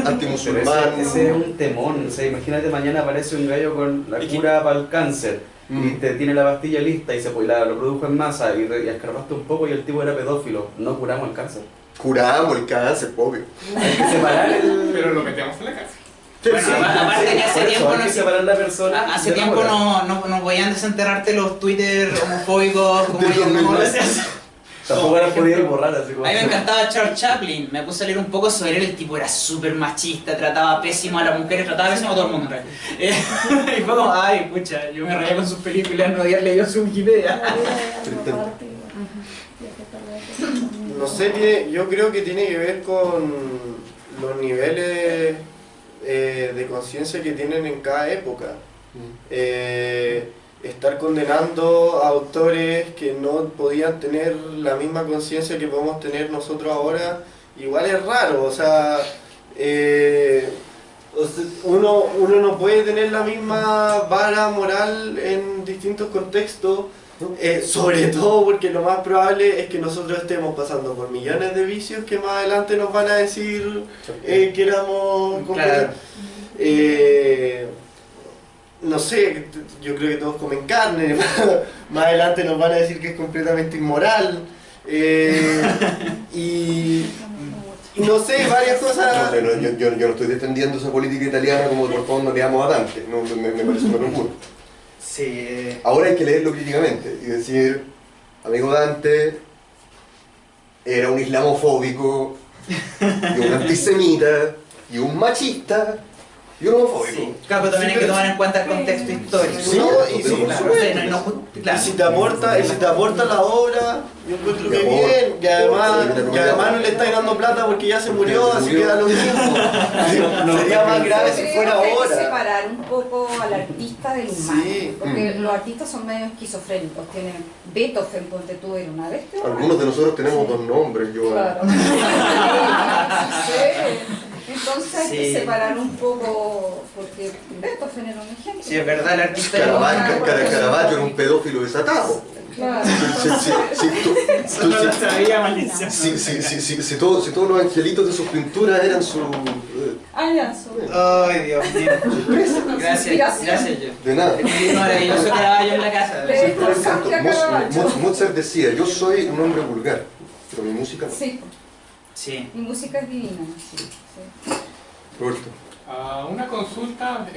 Speaker 1: antimusulmán.
Speaker 5: Ese es un temón. O sea, imagínate mañana aparece un gallo con la cura para el cáncer y te tiene la pastilla lista y lo produjo en masa y escarbaste un poco y el tipo era pedófilo. No curamos el cáncer.
Speaker 1: Curamos el cáncer, obvio.
Speaker 5: Hay que separar el...
Speaker 4: Pero lo metemos en la cárcel.
Speaker 3: Bueno, aparte que hace tiempo no podían desenterrarte los Twitter homofóbicos como ellos no decían.
Speaker 5: Tampoco era podido borrar así como...
Speaker 3: A mí me encantaba Charles Chaplin, me puse a leer un poco sobre él, el tipo era súper machista, trataba pésimo a las mujeres, trataba pésimo a todo el mundo en realidad. Y fue como, ay, pucha, yo me reía con sus películas, no había leído su Wikipedia.
Speaker 2: No sé, yo creo que tiene que ver con los niveles de conciencia que tienen en cada época. Estar condenando a autores que no podían tener la misma conciencia que podemos tener nosotros ahora, igual es raro, o sea, uno no puede tener la misma vara moral en distintos contextos, sobre todo porque lo más probable es que nosotros estemos pasando por millones de vicios que más adelante nos van a decir que éramos...
Speaker 3: Claro.
Speaker 2: No sé, yo creo que todos comen carne, más adelante nos van a decir que es completamente inmoral, y no sé, varias cosas...
Speaker 1: Yo no estoy defendiendo esa política italiana como por favor no leamos a Dante, no, me parece una locura.
Speaker 3: Sí.
Speaker 1: Ahora hay que leerlo críticamente y decir, amigo Dante era un islamofóbico, y un antisemita, y un machista, Yo no homofóbico.
Speaker 3: Sí. Claro, pero también hay que tomar en cuenta el contexto histórico.
Speaker 1: Sí,
Speaker 2: No, y
Speaker 1: pero
Speaker 2: sí,
Speaker 1: por
Speaker 3: Claro,
Speaker 1: supuesto.
Speaker 3: claro.
Speaker 2: Y si te aporta la obra, yo encuentro que bien, y además no le estáis dando plata porque ya se murió, así que da lo mismo. Sería más grave si
Speaker 7: Creo
Speaker 2: fuera
Speaker 7: que hay que
Speaker 2: ahora.
Speaker 7: separar un poco al artista del humano,
Speaker 2: Sí.
Speaker 7: porque los artistas son medio esquizofrénicos. Tienen Beethoven, ponte tú, era una bestia.
Speaker 1: Algunos de nosotros tenemos dos nombres, yo.
Speaker 7: Claro. Sí. Entonces hay que
Speaker 3: Sí.
Speaker 7: separar un poco, porque Beethoven era un ejemplo.
Speaker 3: Sí, es verdad, el artista era
Speaker 1: Caravaggio era un pedófilo desatado.
Speaker 7: Claro.
Speaker 3: sabía, maldición.
Speaker 1: Si todos los angelitos de sus pinturas eran su...
Speaker 7: Ah, ya, sobre.
Speaker 3: Ay, Dios mío. Gracias, gracias, yo.
Speaker 1: de nada.
Speaker 3: Es maravilloso que estaba yo en la casa.
Speaker 7: Le forzaste a Caravaggio.
Speaker 1: Mozart decía, yo soy un hombre vulgar, pero mi música no.
Speaker 7: Sí,
Speaker 3: Sí.
Speaker 7: mi música es divina. Sí, sí.
Speaker 1: Roberto.
Speaker 4: Una consulta,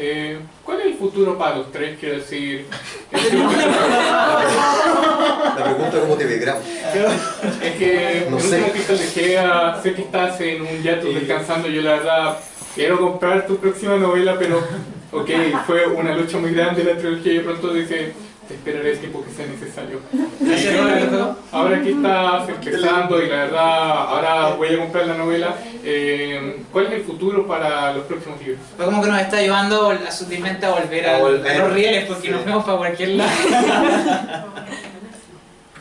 Speaker 4: ¿cuál es el futuro para los tres? Quiero decir,
Speaker 1: La pregunta cómo te ve Graf.
Speaker 4: es que
Speaker 1: No
Speaker 4: el
Speaker 1: sé.
Speaker 4: último que te dejé, sé que estás en un hiato descansando, yo la verdad quiero comprar tu próxima novela, pero ok, fue una lucha muy grande la trilogía y de pronto dice, te esperaré el tiempo que sea necesario.
Speaker 3: Gracias, Roberto.
Speaker 4: Ahora que estás empezando y la verdad, ahora voy a comprar la novela, ¿cuál es el futuro para los próximos libros?
Speaker 3: Fue como que nos está ayudando a sutilmente a volver a los rieles, porque nos vemos para cualquier lado.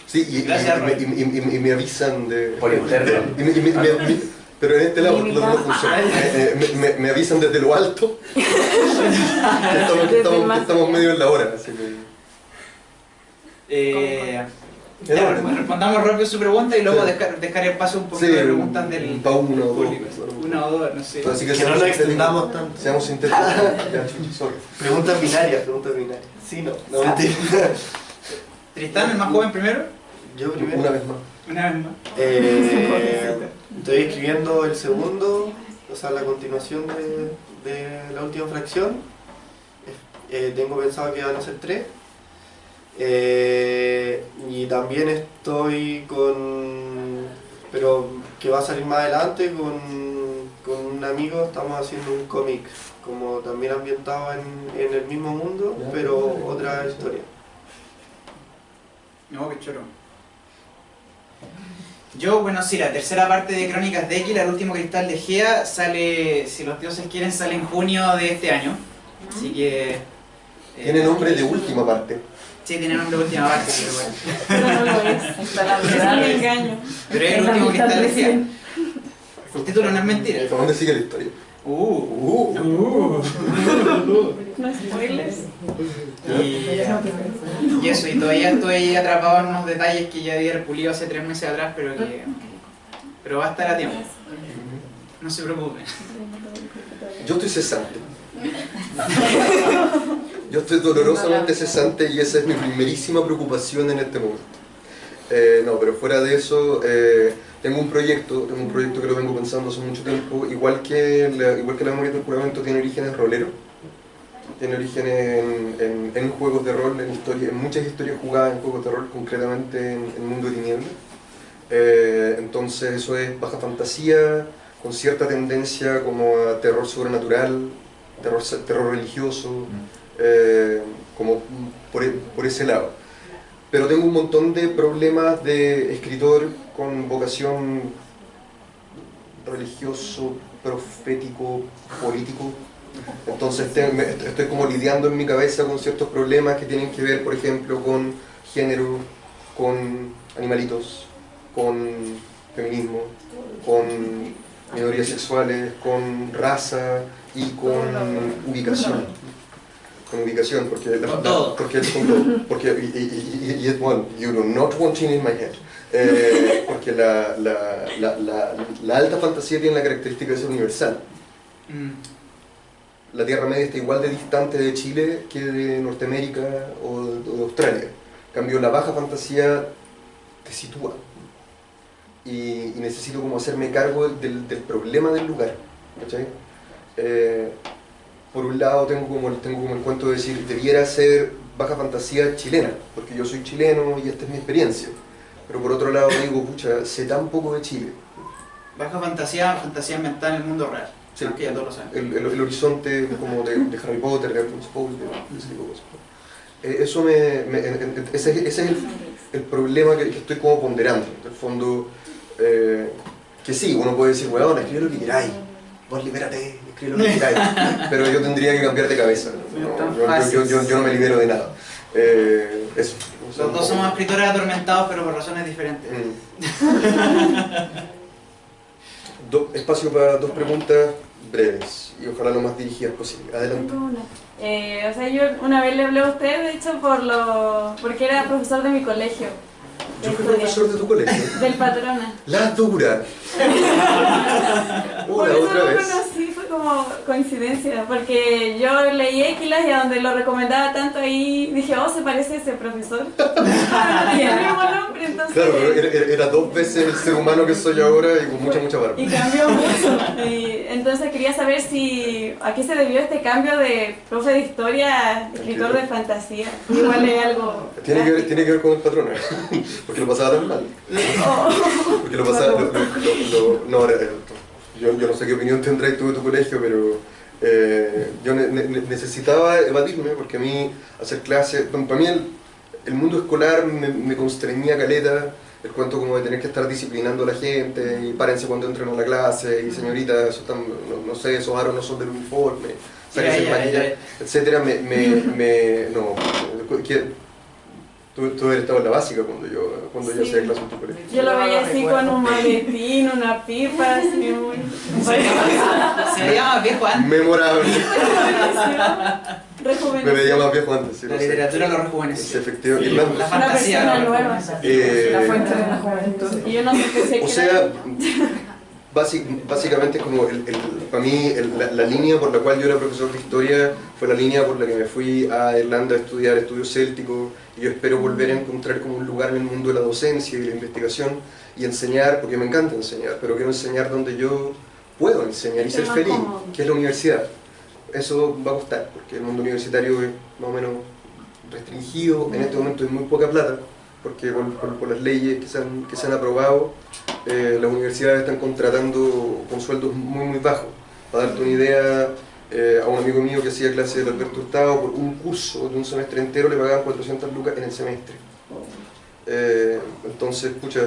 Speaker 1: Sí,
Speaker 3: Gracias,
Speaker 1: y me avisan de...
Speaker 5: Por interno.
Speaker 1: Pero en este lado no funciona. Me avisan desde lo alto. que estamos medio en la hora, así que...
Speaker 3: Ya, respondamos rápido su pregunta y luego
Speaker 1: Sí.
Speaker 3: dejar el paso un poquito de preguntas del
Speaker 1: pa' una o dos.
Speaker 3: público. Una o dos, no sé.
Speaker 1: Así
Speaker 2: Que no nos extendamos tanto.
Speaker 1: Seamos sintéticos. Ya, chuchi, sorry.
Speaker 2: Pregunta binaria. Sí, no. No, mentira.
Speaker 3: Tristán, el más joven primero.
Speaker 2: Yo primero.
Speaker 1: Una vez más.
Speaker 3: Una vez más.
Speaker 2: Estoy escribiendo el segundo, o sea, la continuación de la última fracción. Tengo pensado que van a ser 3. Y también estoy pero que va a salir más adelante, con un amigo. Estamos haciendo un cómic, como también ambientado en el mismo mundo, pero otra historia.
Speaker 3: No, qué choro. Yo, bueno, sí, la tercera parte de Crónicas de X, el último cristal de Gea, sale, si los dioses quieren, sale en junio de este año. Así que...
Speaker 1: Tiene nombre de última parte.
Speaker 3: Sí, tiene nombre de última parte, pero bueno.
Speaker 10: Pero no lo es. Está la verdad del engaño.
Speaker 3: Pero es el último cristal de Gea. El título no es mentira.
Speaker 1: ¿Por dónde sigue la historia?
Speaker 10: No spoilers.
Speaker 3: Y eso, y todavía estoy atrapado en unos detalles que ya había pulido hace 3 meses atrás, pero va a estar a tiempo. No se preocupen.
Speaker 1: Yo estoy cesante. Yo estoy dolorosamente cesante y esa es mi primerísima preocupación en este momento. No, pero fuera de eso, tengo un proyecto que lo vengo pensando hace mucho tiempo, igual que la memoria del juramento tiene orígenes roleros, tiene orígenes en juegos de rol, en muchas historias jugadas en juegos de rol, concretamente en Mundo de Tinieblas. Entonces eso es baja fantasía, con cierta tendencia como a terror sobrenatural, terror religioso, como por ese lado. Pero tengo un montón de problemas de escritor con vocación religioso, profético, político. Entonces estoy como lidiando en mi cabeza con ciertos problemas que tienen que ver, por ejemplo, con género, con animalitos, con feminismo, con minorías sexuales, con raza y con ubicación. Con ubicación, porque well, you do not want it in my head. Porque la alta fantasía tiene la característica de ser universal. La Tierra Media está igual de distante de Chile que de Norteamérica o de Australia. En cambio, la baja fantasía te sitúa. Y necesito como hacerme cargo del problema del lugar. ¿Cachai? Por un lado tengo como el cuento de decir, debiera ser baja fantasía chilena, porque yo soy chileno y esta es mi experiencia. Pero por otro lado digo, pucha, sé tan poco de Chile.
Speaker 3: Baja fantasía ambientada en el mundo real.
Speaker 1: Sí,
Speaker 3: que ya todos lo saben.
Speaker 1: el horizonte como de Harry Potter, de Alphonse Paul, de ese tipo de cosas. Ese es el problema que estoy como ponderando. En el fondo, que sí, uno puede decir, weón, escribe lo que queráis, vos libérate, escribe lo que queráis, pero yo tendría que cambiar de cabeza, ¿no? Yo no me libero de nada. Eso.
Speaker 3: Los dos somos escritores atormentados, pero por razones diferentes.
Speaker 1: Espacio para 2 preguntas breves y ojalá lo más dirigidas posible. Adelante.
Speaker 10: O sea, yo una vez le hablé a usted, de hecho, porque era profesor de mi colegio.
Speaker 1: Yo fui profesor de tu colegio.
Speaker 10: Del Patrona.
Speaker 1: La dura.
Speaker 10: Por eso
Speaker 1: otra
Speaker 10: lo
Speaker 1: vez.
Speaker 10: conocí, fue como coincidencia, porque yo leí Équilas y a donde lo recomendaba tanto ahí dije, oh, se parece a ese profesor. No tenía el mismo nombre, entonces...
Speaker 1: Claro, pero era 2 veces el ser humano que soy ahora y con mucha barba.
Speaker 10: Y cambió mucho. Y entonces quería saber a qué se debió este cambio de profe de historia a escritor de fantasía. Igual es algo...
Speaker 1: Tiene que ver con el patrón, porque lo pasaba tan mal. Porque lo pasaba... Yo no sé qué opinión tendrás tú de tu colegio, pero yo necesitaba evadirme porque a mí hacer clases... Para mí el mundo escolar me constreñía caleta. El cuento como de tener que estar disciplinando a la gente y párense cuando entren a la clase y señorita, eso están, no sé, esos aros no son del uniforme, sáquense el maquillaje, etcétera, no, tú eres estado en la básica cuando yo hacía clase en tu colegio.
Speaker 10: Yo lo veía así con un maletín, una pipa, así muy...
Speaker 3: Se veía más viejo antes.
Speaker 1: Memorable. Me veía más viejo antes. Sí,
Speaker 3: La literatura lo rejuveneció.
Speaker 1: Efectivamente.
Speaker 3: La fantasía.
Speaker 10: Una persona nueva.
Speaker 9: La fuente de la juventud.
Speaker 10: Y yo no sé qué
Speaker 1: O sea, básicamente como para mí la línea por la cual yo era profesor de historia fue la línea por la que me fui a Irlanda a estudiar estudios célticos y yo espero volver a encontrar como un lugar en el mundo de la docencia y la investigación y enseñar, porque me encanta enseñar, pero quiero enseñar donde yo puedo enseñar y ser feliz, que es la universidad. Eso va a costar, porque el mundo universitario es más o menos restringido, en este momento hay muy poca plata, porque por las leyes que se han aprobado, las universidades están contratando con sueldos muy bajos. Para darte una idea, a un amigo mío que hacía clase del Alberto Hurtado, por un curso de un semestre entero le pagaban 400 lucas en el semestre. Entonces, pucha,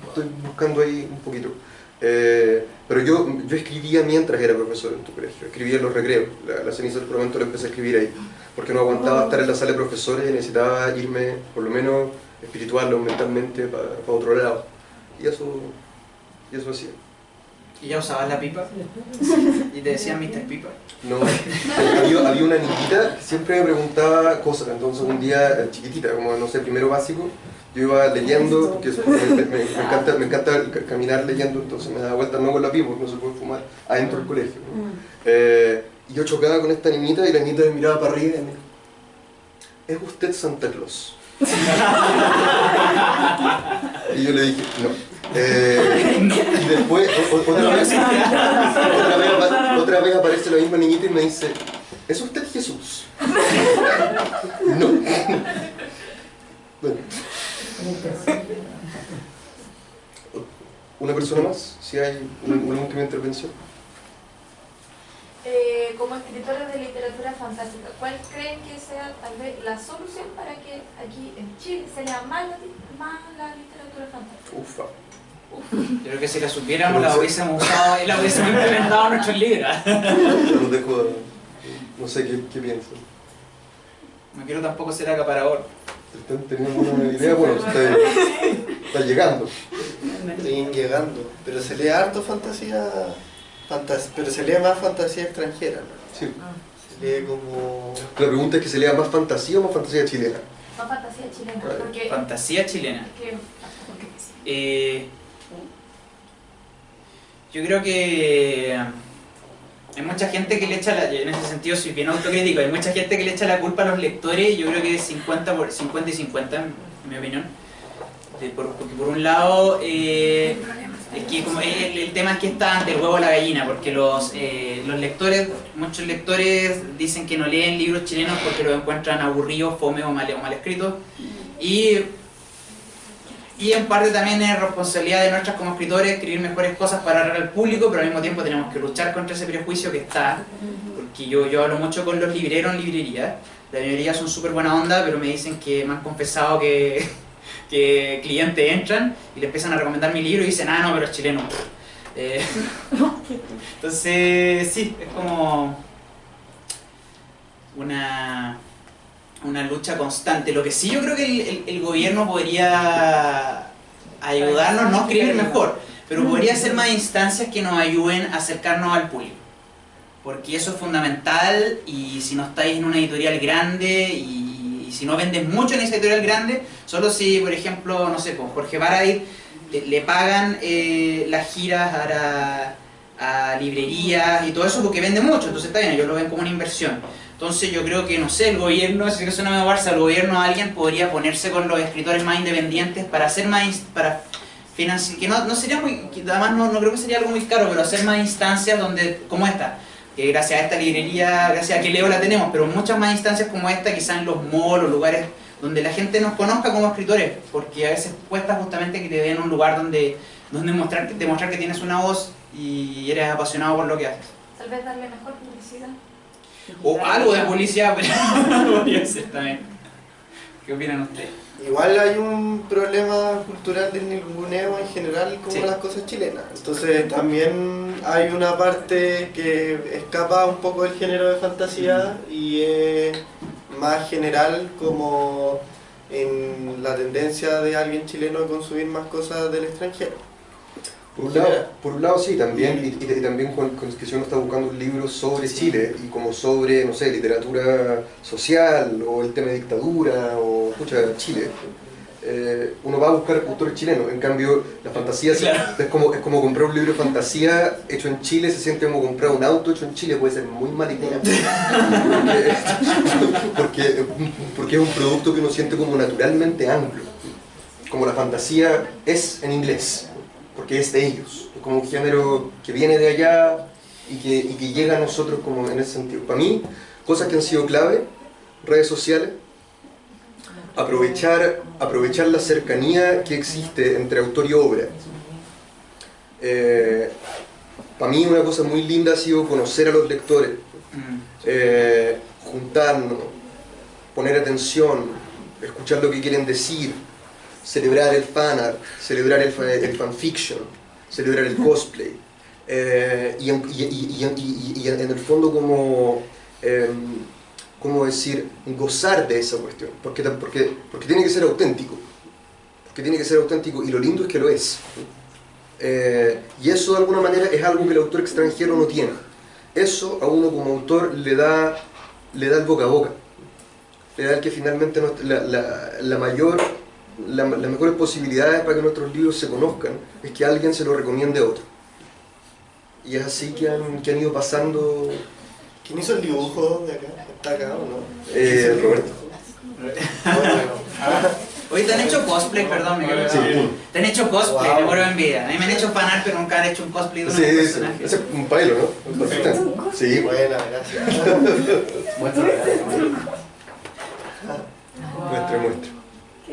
Speaker 1: estoy buscando ahí un poquito. Pero yo escribía mientras era profesor en tu colegio, escribía en los recreos, la ceniza del Proventor la empecé a escribir ahí, porque no aguantaba estar en la sala de profesores y necesitaba irme, por lo menos espiritual o mentalmente, para otro lado. Y eso hacía.
Speaker 3: ¿Y ya usabas la pipa? ¿Y te decían Mr. Pipa?
Speaker 1: No, había una niñita que siempre me preguntaba cosas, entonces un día, chiquitita, como no sé, primero básico, yo iba leyendo, porque me encanta caminar leyendo, entonces me daba vuelta no con la pipa, porque no se puede fumar adentro del colegio, ¿no? Y yo chocaba con esta niñita y la niñita me miraba para arriba y me dijo, ¿es usted Santa Claus? Y yo le dije, no. Y después, otra vez aparece la misma niñita y me dice, ¿es usted Jesús? No. Bueno. ¿Una persona más? Si hay una última intervención.
Speaker 8: Como escritores de literatura fantástica, ¿cuál creen que sea tal vez la solución para que aquí en Chile se lea más la literatura fantástica?
Speaker 1: Ufa.
Speaker 3: Yo creo que si la supiéramos la hubiésemos usado y la hubiésemos implementado en nuestros libros.
Speaker 1: Yo los dejo, no sé qué piensan.
Speaker 3: No quiero tampoco ser acaparador.
Speaker 1: ¿Están teniendo una idea? Bueno, está llegando.
Speaker 2: Estoy llegando, pero se lee harto fantasía, pero se lee más fantasía extranjera, ¿no?
Speaker 1: Sí.
Speaker 2: Se lee como...
Speaker 1: La pregunta es que se lea más fantasía o más fantasía chilena.
Speaker 8: Más fantasía chilena,
Speaker 1: Vale.
Speaker 8: porque...
Speaker 3: Fantasía chilena. Yo creo que hay mucha gente que le echa en ese sentido soy bien autocrítico, hay mucha gente que le echa la culpa a los lectores y yo creo que es 50 y 50 en mi opinión. Porque por un lado, es que como el tema es que está ante el huevo o la gallina, porque los lectores, muchos lectores dicen que no leen libros chilenos porque los encuentran aburridos, fome o mal escritos. Y Y en parte también es responsabilidad de nuestras como escritores escribir mejores cosas para agarrar al público, pero al mismo tiempo tenemos que luchar contra ese prejuicio que está, porque yo hablo mucho con los libreros en librería. La mayoría son súper buena onda, pero me dicen que me han confesado que clientes entran y le empiezan a recomendar mi libro y dicen, ah, no, pero es chileno. Entonces, sí, es como una lucha constante. Lo que sí yo creo que el gobierno podría ayudarnos, no escribir mejor, pero podría hacer más instancias que nos ayuden a acercarnos al público. Porque eso es fundamental, y si no estáis en una editorial grande y si no vendes mucho en esa editorial grande, solo si, por ejemplo, no sé, con Jorge Baradit le pagan las giras a librerías y todo eso porque vende mucho, entonces está bien, ellos lo ven como una inversión. Entonces yo creo que, no sé, el gobierno, si eso no me Barça, el gobierno, alguien podría ponerse con los escritores más independientes para hacer más, para financiar, que no sería muy, que además no creo que sería algo muy caro, pero hacer más instancias donde, como esta, que gracias a esta librería, gracias a que Leo la tenemos, pero muchas más instancias como esta, quizás en los malls o lugares donde la gente nos conozca como escritores, porque a veces cuesta justamente que te den un lugar donde demostrar que tienes una voz y eres apasionado por lo que haces.
Speaker 8: Tal vez darle mejor publicidad.
Speaker 3: O algo de publicidad, pero podría ser también. ¿Qué opinan ustedes?
Speaker 2: Igual hay un problema cultural del ninguneo en general como
Speaker 3: Sí.
Speaker 2: las cosas chilenas. Entonces también hay una parte que escapa un poco del género de fantasía y es más general, como en la tendencia de alguien chileno a consumir más cosas del extranjero.
Speaker 1: Por un lado sí, también, y también que si uno está buscando un libro sobre Chile y como sobre, no sé, literatura social o el tema de dictadura o, escucha, Chile, uno va a buscar autores chilenos. En cambio, la fantasía
Speaker 3: Claro.
Speaker 1: es como comprar un libro de fantasía hecho en Chile, se siente como comprar un auto hecho en Chile, puede ser muy mala idea. Porque es un producto que uno siente como naturalmente anglo, como la fantasía es en inglés, porque es de ellos, es como un género que viene de allá y que llega a nosotros como en ese sentido. Para mí, cosas que han sido clave, redes sociales, aprovechar la cercanía que existe entre autor y obra. Para mí una cosa muy linda ha sido conocer a los lectores, juntarnos, poner atención, escuchar lo que quieren decir, celebrar el fanart, celebrar el fanfiction, celebrar el cosplay, y en el fondo como decir, gozar de esa cuestión, porque tiene que ser auténtico, y lo lindo es que lo es. Y eso de alguna manera es algo que el autor extranjero no tiene. Eso a uno como autor le da el boca a boca, le da el que finalmente las mejores posibilidades para que nuestros libros se conozcan es que alguien se lo recomiende a otro. Y es así que han ido pasando.
Speaker 2: ¿Quién hizo el dibujo de acá? ¿Está acá o no?
Speaker 1: Roberto.
Speaker 3: Oye, ¿te han hecho cosplay? Perdón, me quedé.
Speaker 1: Sí.
Speaker 3: ¿Te han hecho cosplay?
Speaker 2: Wow.
Speaker 3: Me muero de envidia. A mí me han hecho fanart, pero nunca han hecho un cosplay de un
Speaker 1: Sí,
Speaker 3: personaje.
Speaker 1: ese es un pailo, ¿no? Sí,
Speaker 2: Buena, gracias.
Speaker 5: Muestra.
Speaker 1: muestra.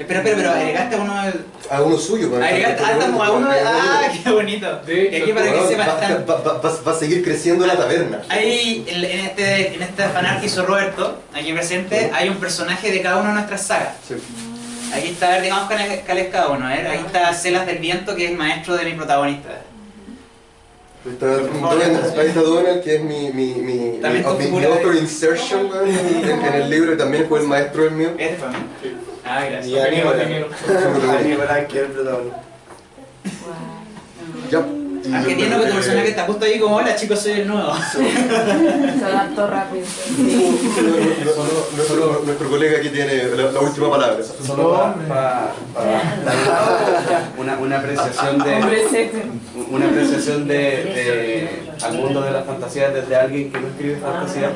Speaker 3: Pero agregaste uno del...
Speaker 1: A uno suyo.
Speaker 3: Agregaste a uno de... ¡Ah, qué bonito!
Speaker 4: De
Speaker 3: Y aquí para que sepan, están...
Speaker 1: Va a seguir creciendo la taberna.
Speaker 3: Ahí, en este fanart que hizo Roberto, aquí presente, hay un personaje de cada una de nuestras sagas.
Speaker 1: Sí.
Speaker 3: Aquí está, a ver, digamos cuál es cada uno, ¿eh? Ahí está Celas del Viento, que es el maestro de mi protagonista.
Speaker 1: Ahí está Donald, que es mi
Speaker 3: También con figura de-
Speaker 1: author insertion en el libro, y también fue el maestro del mío.
Speaker 3: Este fue a mí. Ah, gracias.
Speaker 2: Y Aníbal,
Speaker 4: Pequeño.
Speaker 2: Aníbal, que es el protagonista.
Speaker 1: Ya.
Speaker 3: Ah, qué tierno que tu personaje está justo ahí como, hola chicos, soy el nuevo.
Speaker 10: Se adaptó rápido.
Speaker 1: Nuestro colega aquí tiene la última palabra.
Speaker 5: Solo para una apreciación
Speaker 10: Hombre seco.
Speaker 5: una apreciación al mundo de las fantasías desde alguien que no escribe fantasía.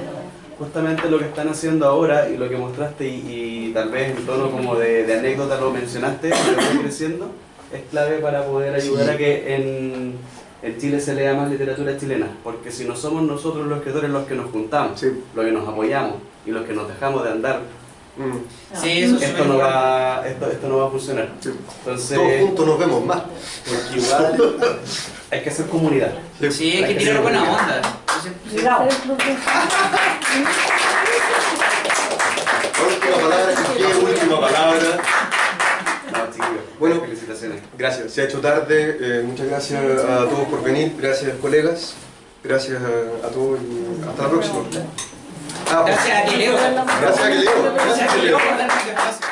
Speaker 5: Justamente lo que están haciendo ahora y lo que mostraste y tal vez en tono como de anécdota lo mencionaste, que está creciendo, es clave para poder ayudar a que en Chile se lea más literatura chilena, porque si no somos nosotros los escritores los que nos juntamos,
Speaker 1: Sí.
Speaker 5: los que nos apoyamos y los que nos dejamos de andar
Speaker 3: Sí, eso es
Speaker 5: esto
Speaker 3: súper
Speaker 5: no
Speaker 3: importante.
Speaker 5: va, esto no va a funcionar. Entonces,
Speaker 1: Todos juntos nos vemos más.
Speaker 2: Porque igual
Speaker 5: hay que hacer comunidad.
Speaker 3: Sí, hay que tirar buena onda.
Speaker 7: Cuidado.
Speaker 1: Última palabra, Quique, última palabra.
Speaker 5: No, chiquillos,
Speaker 1: Bueno,
Speaker 5: felicitaciones.
Speaker 1: Gracias, se ha hecho tarde. Muchas gracias a todos por venir. Gracias, colegas. Gracias a todos y hasta la próxima.
Speaker 3: Gracias a Aquileo.
Speaker 1: Gracias a Aquileo.
Speaker 3: Gracias a Aquileo por darnos este espacio.